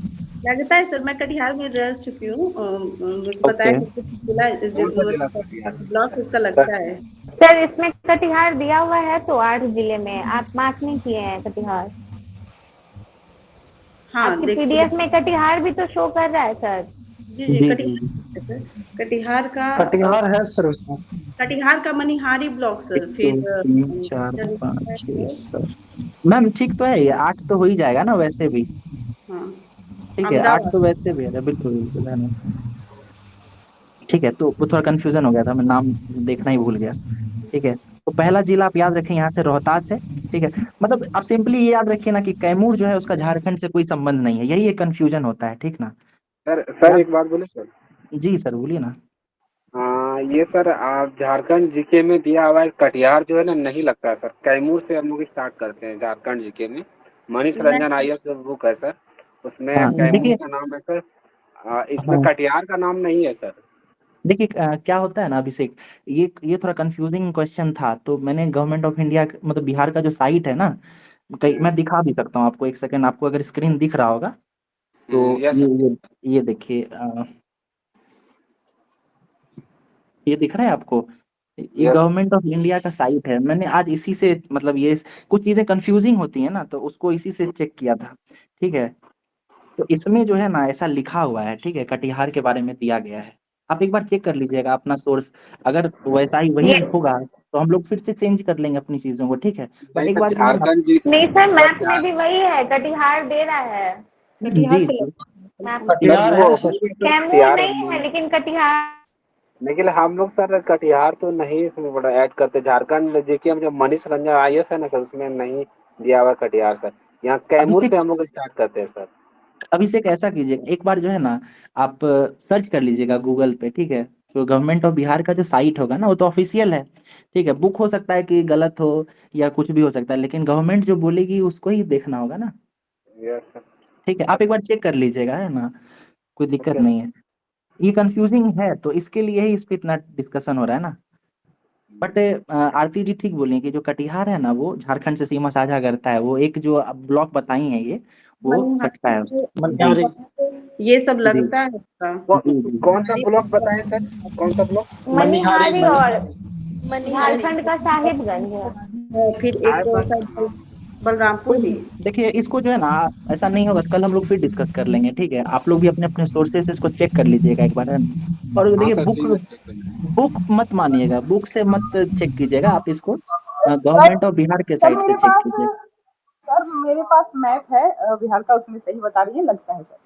Speaker 2: लगता है सर, मैं कटिहार में रह चुकी हूँ, मुझे पता है कि कुछ जिला
Speaker 9: कौन सा जिला कटिहार?
Speaker 2: ब्लॉक उसका लगता है।
Speaker 6: सर इसमें कटिहार दिया हुआ है तो 8 जिले में आप मार्क नहीं किए हैं कटिहार।
Speaker 2: हाँ
Speaker 6: आपके
Speaker 2: देखिए,
Speaker 6: पीडीएफ में कटिहार भी तो शो कर रहा है सर।
Speaker 2: जी
Speaker 1: जी
Speaker 2: जी
Speaker 1: जी
Speaker 2: कटिहार है सर, कटिहार का
Speaker 5: कटिहार है सर उसमें।
Speaker 2: कटिहार का मनिहारी ब्लॉक सर।
Speaker 1: 1,
Speaker 2: फिर
Speaker 1: 2, 3, 4, 5, 6, 7। मैम ठीक तो है ये, 8 तो हो ही जाएगा ना वैसे भी।
Speaker 2: हाँ
Speaker 1: ठीक है 8 तो वैसे भी है, बिल्कुल बिल्कुल है ना। ठीक है, तो वो थोड़ा कंफ्यूजन हो गया था, मैं नाम देखना ही भूल गया। ठीक है, तो पहला जिला आप याद रखें यहाँ से रोहतास है, ठीक है। मतलब आप सिंपली ये याद रखिए ना कि कैमूर जो है उसका झारखंड से कोई संबंध नहीं है, यही एक कंफ्यूजन होता है, ठीक ना।
Speaker 9: सर एक बात बोले सर।
Speaker 1: जी सर बोलिए ना।
Speaker 9: ये सर आप झारखंड जीके में दिया हुआ है, कटिहार जो है ना नहीं लगता है सर। कैमूर से हम लोग स्टार्ट करते हैं झारखंड जीके में। मनीष रंजन
Speaker 2: नहीं,
Speaker 9: आईएएस बुक है सर, उसमें
Speaker 1: हाँ
Speaker 9: कैमूर
Speaker 1: देखिए,
Speaker 9: का नाम है सर। इसमें
Speaker 1: हाँ
Speaker 9: कटिहार का नाम नहीं है सर।
Speaker 1: देखिए क्या होता है ना अभिषेक, ये थोड़ा कंफ्यूजिंग क्वेश्चन था, तो मैंने गवर्नमेंट ऑफ इंडिया मतलब बिहार का जो साइट है ना, कई मैं दिखा भी सकता हूँ आपको, एक सेकंड, आपको अगर स्क्रीन दिख रहा होगा तो
Speaker 9: यस सर।
Speaker 1: ये देखिए, ये दिख रहा है आपको, ये
Speaker 9: यस।
Speaker 1: गवर्नमेंट ऑफ इंडिया का साइट है। मैंने आज इसी से मतलब ये कुछ चीजें कंफ्यूजिंग होती है ना, तो उसको इसी से चेक किया था, ठीक है। तो इसमें जो है ना ऐसा लिखा हुआ है, ठीक है, कटिहार के बारे में दिया गया है। आप एक बार चेक कर लीजिएगा अपना सोर्स, अगर वैसा ही वही
Speaker 6: ये
Speaker 1: होगा तो हम लोग फिर से चेंज कर लेंगे अपनी चीजों को, ठीक है। बट
Speaker 9: नहीं
Speaker 1: एक
Speaker 9: सर,
Speaker 1: बार जो है ना,
Speaker 9: झारखंड जी
Speaker 6: नहीं सर,
Speaker 9: सर
Speaker 6: मैप में भी वही है, कटिहार दे रहा है
Speaker 2: कटिहार
Speaker 1: जी
Speaker 2: से
Speaker 1: जी,
Speaker 6: मैप।
Speaker 9: सर
Speaker 5: कटिहार
Speaker 9: वो
Speaker 5: है सर।
Speaker 6: कैमूर
Speaker 9: कटिहार,
Speaker 6: नहीं है लेकिन कटिहार।
Speaker 9: लेकिन हम लोग सर कटिहार तो नहीं इसमें बड़ा ऐड करते। झारखंड जीके में जो मनीष रंजन आईएएस है ना सर, उसमें नहीं दिया हुआ कटिहार सर। यहाँ कैमूर
Speaker 1: अभिषेक
Speaker 9: से हम लोग स्टार्ट करते हैं सर।
Speaker 1: अभिषेक ऐसा कीजिएगा, एक बार जो है ना आप सर्च कर लीजिएगा गूगल पे, ठीक है। तो गवर्नमेंट ऑफ बिहार का जो साइट होगा ना वो तो ऑफिशियल है, ठीक है। बुक हो सकता है कि गलत हो या कुछ भी हो सकता है, लेकिन गवर्नमेंट जो बोलेगी उसको ही देखना होगा ना,
Speaker 9: यस सर।
Speaker 1: ठीक है। आप एक बार चेक कर लीजिएगा, है ना, कोई दिक्कत
Speaker 9: ओके।
Speaker 1: नहीं है। ये कंफ्यूजिंग है तो इसके लिए ही इस पे इतना डिस्कशन हो रहा है ना। बट आरती जी ठीक बोली कि जो कटिहार है ना वो झारखंड से सीमा साझा करता है, वो एक जो ब्लॉक बताई है ये, वो सटता है
Speaker 2: मनिहारी
Speaker 1: जी
Speaker 5: मनिहारी।
Speaker 2: ये सब
Speaker 1: जी
Speaker 2: लगता है उसका।
Speaker 9: कौन सा ब्लॉक बताएं सर? कौन सा ब्लॉक?
Speaker 5: मनिहारी
Speaker 6: मनिहारी और
Speaker 3: मनिहारी।
Speaker 6: झारखंड का साहिबगंज है।
Speaker 2: फिर एक शायद बलरामपुर
Speaker 1: कोई
Speaker 2: भी
Speaker 1: नहीं, देखिए इसको जो है ना, ऐसा नहीं होगा तो कल हम लोग फिर डिस्कस कर लेंगे, ठीक है। आप लोग भी अपने अपने सोर्सेस इसको चेक कर लीजिएगा एक बार, है ना। और
Speaker 9: हाँ
Speaker 1: देखिए
Speaker 9: सर,
Speaker 1: बुक
Speaker 9: ठीक है, चेक कर लेंगे।
Speaker 1: बुक मत मानिएगा, बुक से मत चेक कीजिएगा, आप इसको गवर्नमेंट ऑफ बिहार के
Speaker 8: सर
Speaker 1: साइट से
Speaker 8: मेरे
Speaker 1: चेक
Speaker 8: पास
Speaker 1: कीजिए।
Speaker 8: सर मेरे पास मैप है बिहार का, उसमें सही बता रही है, लगता है सर।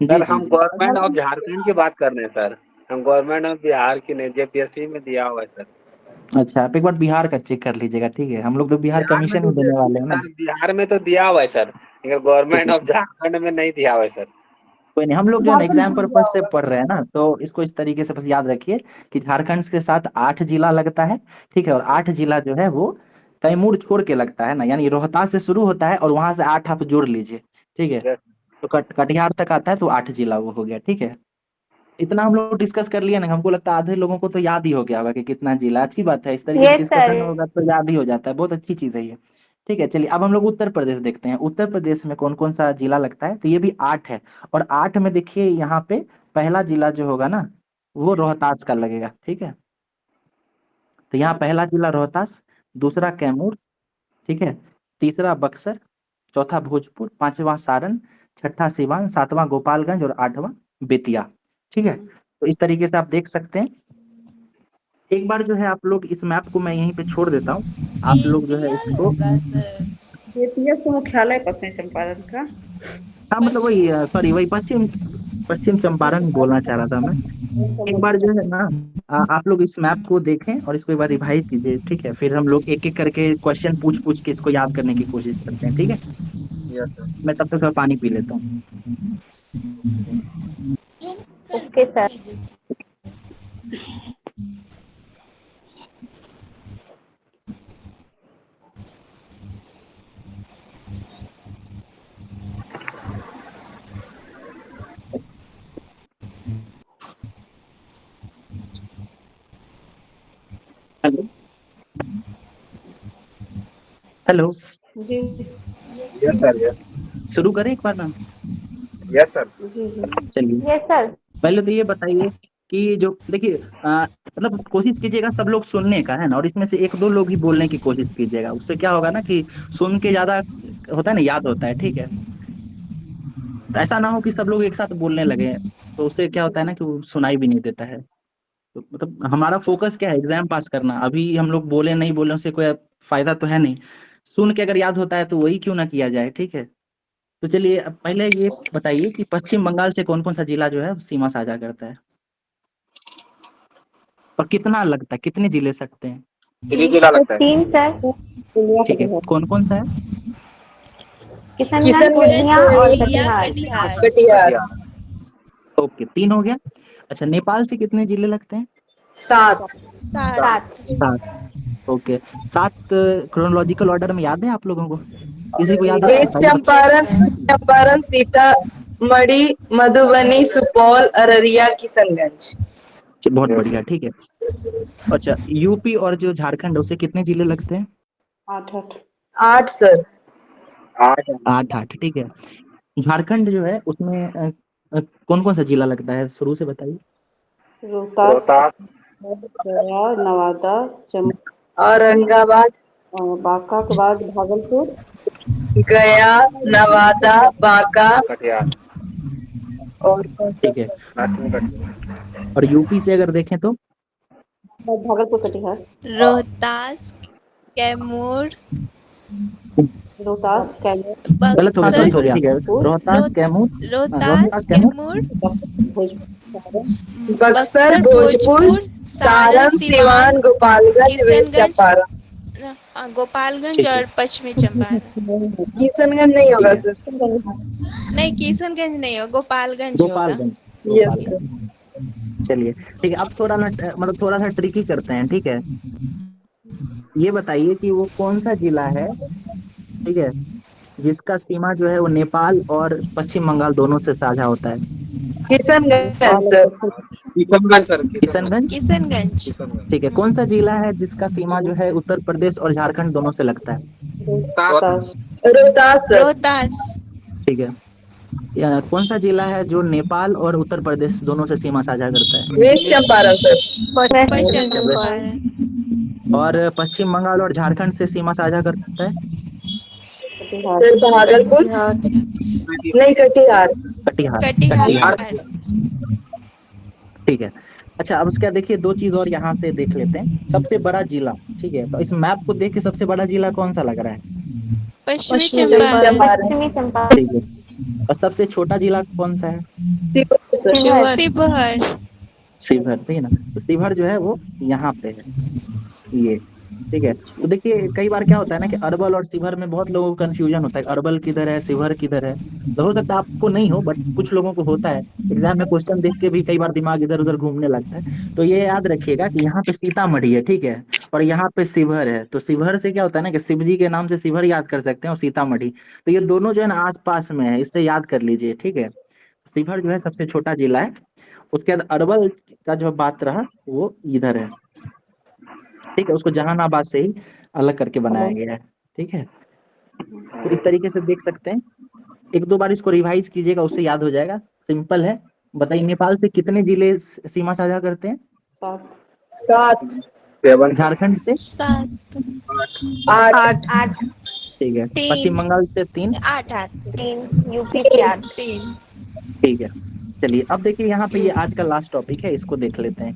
Speaker 1: जी
Speaker 9: सर
Speaker 1: जी
Speaker 9: हम
Speaker 1: जी।
Speaker 9: गवर्नमेंट ऑफ झारखंड की बात कर रहे हैं सर। हम गवर्नमेंट ऑफ बिहार की नहीं, जेपीएससी में दिया हुआ है सर।
Speaker 1: अच्छा आप एक बार बिहार का चेक कर लीजिएगा, ठीक है। हम लोग तो बिहार
Speaker 9: बिहार में
Speaker 1: कमीशन
Speaker 9: तो
Speaker 1: ही देने वाले हैं ना,
Speaker 9: सर बिहार में तो दिया हुआ है सर, लेकिन
Speaker 1: ठीक
Speaker 9: गवर्नमेंट
Speaker 1: है।
Speaker 9: ऑफ झारखंड में नहीं दिया हुआ है सर।
Speaker 1: कोई नहीं, हम लोग जो है ना
Speaker 8: झारखंड
Speaker 1: एग्जाम
Speaker 8: में दिया
Speaker 1: पर्पज से
Speaker 8: होगा।
Speaker 1: पढ़ रहे हैं ना, तो इसको इस तरीके से बस याद रखिए कि झारखंड के साथ 8 जिला लगता है, ठीक है। और 8 जिला जो है वो कैमूर छोड़ के लगता है ना, यानी रोहतास से शुरू होता है और वहां से 8 आप जोड़ लीजिए, ठीक है।
Speaker 9: यस।
Speaker 1: तो कटिहार तक आता है तो 8 जिला वो हो गया, ठीक है। इतना हम लोग डिस्कस कर लिए ना, हमको लगता है आधे लोगों को तो याद ही हो गया होगा कि कितना जिला। अच्छी बात है, इस तरीके से
Speaker 6: यस सर।
Speaker 1: डिस्कशन होगा तो याद ही हो जाता है, बहुत अच्छी चीज है ये, ठीक है। चलिए अब हम लोग उत्तर प्रदेश देखते हैं, उत्तर प्रदेश में कौन कौन सा जिला लगता है, तो ये भी 8 है। और 8 में देखिए यहाँ पे पहला जिला जो होगा ना वो रोहतास का लगेगा, ठीक है। तो यहाँ पहला जिला रोहतास, दूसरा कैमूर, ठीक है, तीसरा बक्सर, चौथा भोजपुर, पांचवा सारण, छठा सिवान, सातवां गोपालगंज और आठवां बेतिया, ठीक है। तो इस तरीके से आप देख सकते हैं। एक बार जो है आप लोग इस मैप को मैं यहीं पे छोड़ देता हूँ, आप लोग जो है
Speaker 3: बेतिया
Speaker 1: इसको,
Speaker 3: होगा सर।
Speaker 2: ये तो मुख्यालय पश्चिम चंपारण का।
Speaker 1: हाँ मतलब वही, सॉरी वही पश्चिम पश्चिम चंपारण बोलना चाह रहा था मैं। एक बार जो है ना आप लोग इस मैप को देखें और इसको एक बार रिवाइज कीजिए, ठीक है। फिर हम लोग एक एक करके क्वेश्चन पूछ पूछ के इसको याद करने की कोशिश करते हैं, ठीक है।
Speaker 9: Yes sir.
Speaker 1: मैं तब तक थोड़ा पानी पी लेता हूँ।
Speaker 6: Okay sir.
Speaker 1: हेलो हेलो,
Speaker 2: जी
Speaker 9: यस सर। यस।
Speaker 1: शुरू करें एक बार मैम।
Speaker 9: Yes sir.
Speaker 2: जी जी।
Speaker 1: चलिए
Speaker 6: यस सर।
Speaker 1: पहले तो ये बताइए कि जो देखिए मतलब कोशिश कीजिएगा सब लोग सुनने का, है ना, और इसमें से एक दो लोग ही बोलने की कोशिश कीजिएगा, उससे क्या होगा ना कि सुन के ज्यादा होता है ना, याद होता है, ठीक है। तो ऐसा ना हो कि सब लोग एक साथ बोलने लगे, तो उससे क्या होता है ना कि वो सुनाई भी नहीं देता है। तो मतलब हमारा फोकस क्या है, एग्जाम पास करना। अभी हम लोग बोले नहीं बोले उससे कोई फायदा तो है नहीं, सुन के अगर याद होता है तो वही क्यों ना किया जाए, ठीक है। तो चलिए अब पहले ये बताइए कि पश्चिम बंगाल से कौन कौन सा जिला जो है सीमा साझा करता है, और कितना लगता है, कितने जिले सकते हैं।
Speaker 9: 3 जिला
Speaker 6: तो
Speaker 9: लगता है।
Speaker 6: 3 सर,
Speaker 1: ठीक है, कौन कौन सा है?
Speaker 6: किशनगंज, पूर्णिया और
Speaker 3: पूर्णिया,
Speaker 6: कटिहार।
Speaker 3: कटिहार।
Speaker 1: ओके, 3 हो गया। अच्छा, नेपाल से कितने जिले लगते हैं?
Speaker 7: 7
Speaker 3: 7।
Speaker 1: 7। ओके, 7 क्रोनोलॉजिकल ऑर्डर में याद है आप लोगों को? किसी को याद है?
Speaker 7: वेस्ट चंपारण, सीतामढ़ी, मधुबनी, सुपौल, अररिया, किशनगंज।
Speaker 1: बहुत बढ़िया, ठीक है। अच्छा, यूपी और जो झारखंड, उससे कितने जिले लगते हैं?
Speaker 7: 8 सर।
Speaker 1: 8, ठीक है। झारखंड जो है उसमें कौन कौन सा जिला लगता है, शुरू से बताइए।
Speaker 2: रोहतास, गया, नवादा,
Speaker 7: औरंगाबाद,
Speaker 2: बांका के बाद भागलपुर,
Speaker 7: गया, नवादा, बांका
Speaker 9: कटिहार।
Speaker 7: और कौन सा?
Speaker 1: ठीक है। और यूपी से अगर देखें तो
Speaker 2: भागलपुर, कटिहार,
Speaker 3: रोहतास, कैमूर,
Speaker 2: रोहतास,
Speaker 1: गलत हो गया, सॉरी सॉरी, ठीक है। रोहतास, कैमूर,
Speaker 3: रोहतास, कैमूर,
Speaker 7: बक्सर, भोजपुर, सारण, सिवान, गोपालगंज, वेस्ट चंपारण।
Speaker 3: गोपालगंज
Speaker 1: ठीक है।
Speaker 3: और पश्चिमी चंपारण।
Speaker 7: किशनगंज नहीं होगा
Speaker 1: ठीक है।
Speaker 7: सर।
Speaker 3: नहीं, किशनगंज नहीं हो, गोपालगंज होगा।
Speaker 1: गोपालगंज।
Speaker 7: Yes sir.
Speaker 1: चलिए, ठीक है। अब थोड़ा ना मतलब थोड़ा सा ट्रिकी करते हैं, ठीक है। ये बताइए कि वो कौन सा जिला है, ठीक है, जिसका सीमा जो है वो नेपाल और पश्चिम बंगाल दोनों से साझा होता है?
Speaker 7: किशनगंज सर।
Speaker 9: किशनगंज सर।
Speaker 1: किशनगंज,
Speaker 3: किशनगंज।
Speaker 1: ठीक है। कौन सा जिला है जिसका सीमा जो है उत्तर प्रदेश और झारखंड दोनों से लगता है?
Speaker 7: रोहतास सर।
Speaker 3: रोहतास।
Speaker 1: ठीक है। कौन सा जिला है जो नेपाल और उत्तर प्रदेश दोनों से सीमा साझा करता है?
Speaker 7: West Champaran sir.
Speaker 3: पश्चिम चंपारण।
Speaker 1: और पश्चिम बंगाल और झारखंड से सीमा साझा करता है?
Speaker 7: सर भागलपुर नहीं, कटिहार।
Speaker 1: कटिहार। ठीक है। अच्छा, अब उसके बाद देखिए 2 चीज और यहाँ से देख लेते हैं। सबसे बड़ा जिला, ठीक है, तो इस मैप को देख के सबसे बड़ा जिला कौन सा लग रहा है?
Speaker 3: पश्चिमी
Speaker 6: चंपारण।
Speaker 1: ठीक है। और सबसे छोटा जिला कौन सा है?
Speaker 3: शिवहर।
Speaker 1: शिवहर, ठीक है ना। तो शिवहर जो है वो यहाँ पे है, ये, ठीक है। तो देखिए कई बार क्या होता है ना कि अरवल और शिवहर में बहुत लोगों को कंफ्यूजन होता है, अरवल किधर है, शिवहर किधर है। तो हो सकता है आपको नहीं हो, बट कुछ लोगों को होता है। एग्जाम में क्वेश्चन देख के भी कई बार दिमाग इधर उधर घूमने लगता है। तो ये याद रखिएगा कि यहाँ पे सीतामढ़ी है, ठीक है, और यहाँ पे शिवहर है। तो शिवहर से क्या होता है ना कि शिव जी के नाम से शिवहर याद कर सकते हैं, और सीतामढ़ी, तो ये दोनों जो है ना आस पास में है, इससे याद कर लीजिए, ठीक है। शिवहर जो है सबसे छोटा जिला है। उसके बाद अरवल का जो बात रहा वो इधर है, ठीक है, उसको जहानाबाद से ही अलग करके बनाया गया है, ठीक है। तो इस तरीके से देख सकते हैं। 1-2 बार इसको रिवाइज कीजिएगा, उससे याद हो जाएगा। सिंपल है। बताइए, नेपाल से कितने जिले सीमा साझा करते हैं?
Speaker 7: 7।
Speaker 1: झारखंड से
Speaker 7: 8।
Speaker 1: ठीक है। पश्चिम बंगाल से 3।
Speaker 6: 3 यूपी से 8।
Speaker 1: ठीक है। चलिए, अब देखिए यहाँ पे ये आज का लास्ट टॉपिक है, इसको देख लेते हैं।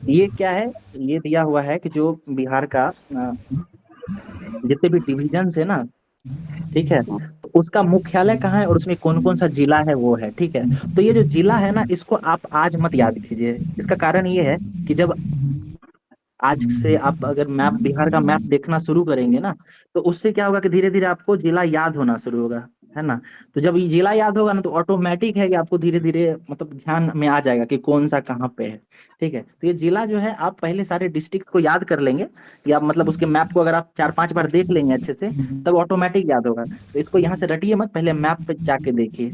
Speaker 1: ये क्या है? ये दिया हुआ है कि जो बिहार का जितने भी डिविजन है ना, ठीक है, तो उसका मुख्यालय कहाँ है और उसमें कौन कौन सा जिला है वो है, ठीक है। तो ये जो जिला है ना, इसको आप आज मत याद कीजिए। इसका कारण ये है कि जब आज से आप अगर मैप, बिहार का मैप देखना शुरू करेंगे ना, तो उससे क्या होगा कि धीरे धीरे आपको जिला याद होना शुरू होगा, है ना। तो जब ये जिला याद होगा ना, तो ऑटोमेटिक है कि आपको धीरे धीरे मतलब ध्यान में आ जाएगा कि कौन सा कहाँ पे है, ठीक है। तो ये जिला जो है, आप पहले सारे डिस्ट्रिक्ट को याद कर लेंगे, या मतलब उसके मैप को अगर आप 4-5 बार देख लेंगे अच्छे से, तब ऑटोमेटिक याद होगा। तो इसको यहाँ से रटिए मत, पहले मैप पे जाके देखिए।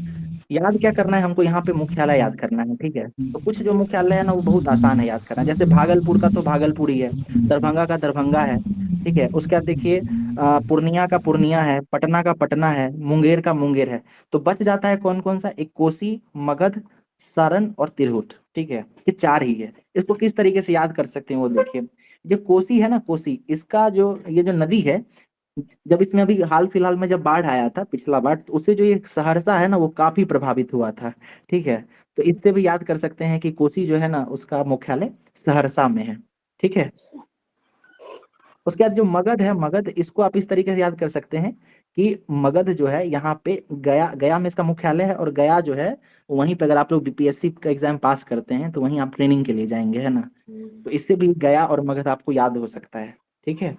Speaker 1: याद क्या करना है हमको? यहाँ पे मुख्यालय याद करना है, ठीक है। तो कुछ जो मुख्यालय है ना, वो बहुत आसान है याद करना। जैसे भागलपुर का तो भागलपुर ही है, दरभंगा का दरभंगा है, ठीक है। उसके बाद देखिए पूर्णिया का पूर्णिया है, पटना का पटना है, मुंगेर का मुंगेर है। तो बच जाता है कौन कौन सा? एक कोसी, मगध, सारण और तिरहुत, ठीक है। ये 4 ही है। इसको किस तरीके से याद कर सकते हैं वो देखिए। जो कोसी है ना, कोसी, इसका जो ये जो नदी है, जब इसमें अभी हाल फिलहाल में जब बाढ़ आया था पिछला बार, तो उससे जो ये सहरसा है ना, वो काफी प्रभावित हुआ था, ठीक है। तो इससे भी याद कर सकते हैं कि कोसी जो है ना, उसका मुख्यालय सहरसा में है, ठीक है। उसके बाद जो मगध है, मगध, इसको आप इस तरीके से याद कर सकते हैं कि मगध जो है यहाँ पे गया में इसका मुख्यालय है, और गया जो है वहीं पे अगर आप लोग बीपीएससी का एग्जाम पास करते हैं तो वहीं आप ट्रेनिंग के लिए जाएंगे, है ना। तो इससे भी गया और मगध आपको याद हो सकता है, ठीक है।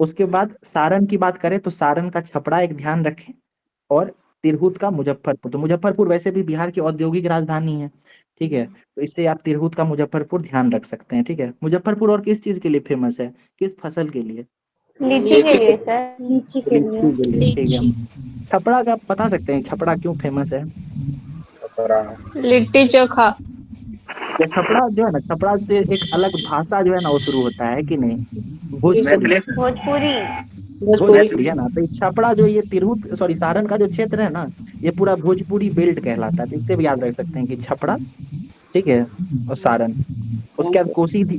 Speaker 1: उसके बाद सारण की बात करें तो सारण का छपरा एक ध्यान रखें, और तिरहुत का मुजफ्फरपुर। तो मुजफ्फरपुर वैसे भी बिहार की औद्योगिक राजधानी है, ठीक है, तो इससे आप तिरहुत का मुजफ्फरपुर ध्यान रख सकते हैं, ठीक है। मुजफ्फरपुर और किस चीज के लिए फेमस है, किस फसल के लिए?
Speaker 6: लीची के लिए सर।
Speaker 2: लीची के लिए।
Speaker 1: लीची के लिए, ठीक है।
Speaker 3: लीची।
Speaker 1: छपरा का आप बता सकते हैं छपरा क्यों फेमस है?
Speaker 3: लिट्टी चोखा।
Speaker 1: ये छपरा जो है ना, छपरा से एक अलग भाषा जो है ना वो शुरू होता है कि नहीं, भोजपुरी।
Speaker 6: भोजपुरी।
Speaker 1: भोजपुरी है ना, तो ये छपरा जो ये तिरहुत सॉरी सारण का जो क्षेत्र है ना, ये पूरा भोजपुरी बेल्ट कहलाता है, तो इससे भी याद रख सकते हैं कि छपरा, ठीक है, और सारण। उसके बाद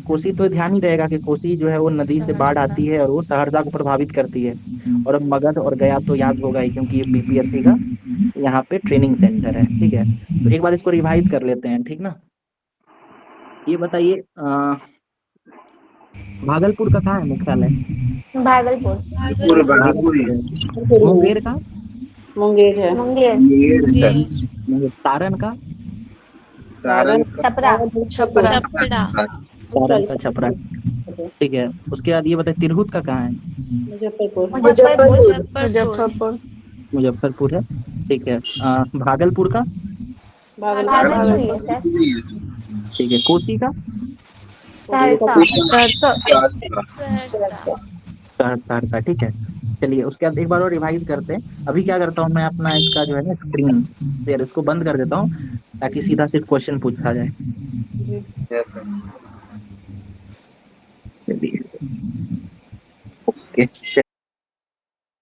Speaker 1: कोसी तो ध्यान ही रहेगा कि कोसी जो है वो नदी से बाढ़ आती है और वो सहरसा को प्रभावित करती है। और मगध और गया तो याद होगा ही, क्योंकि ये बीपीएससी का यहाँ पे ट्रेनिंग सेंटर है, ठीक है। तो एक बार इसको रिवाइज कर लेते हैं, ठीक ना। ये बताइए भागलपुर का कहाँ है मुख्यालय?
Speaker 6: भागलपुर।
Speaker 1: मुंगेर का?
Speaker 2: मुंगेर है।
Speaker 6: मुंगेर।
Speaker 1: सारण का?
Speaker 6: छपरा।
Speaker 3: छपरा।
Speaker 1: सारण का छपरा, ठीक है। उसके बाद ये बताइए तिरहुत का कहाँ है?
Speaker 3: मुजफ्फरपुर।
Speaker 1: मुजफ्फरपुर है, ठीक है। भागलपुर का?
Speaker 6: भागलपुर ही है सर।
Speaker 1: ठीक है। कोसी का?
Speaker 6: सहरसा।
Speaker 1: सहरसा, ठीक है। चलिए उसके बाद एक बार और रिवाइज करते हैं। अभी क्या करता हूँ मैं, अपना इसका जो है ना स्क्रीन शेयर इसको बंद कर देता हूँ, ताकि सीधा सिर्फ क्वेश्चन पूछा जाए। चलिए ओके।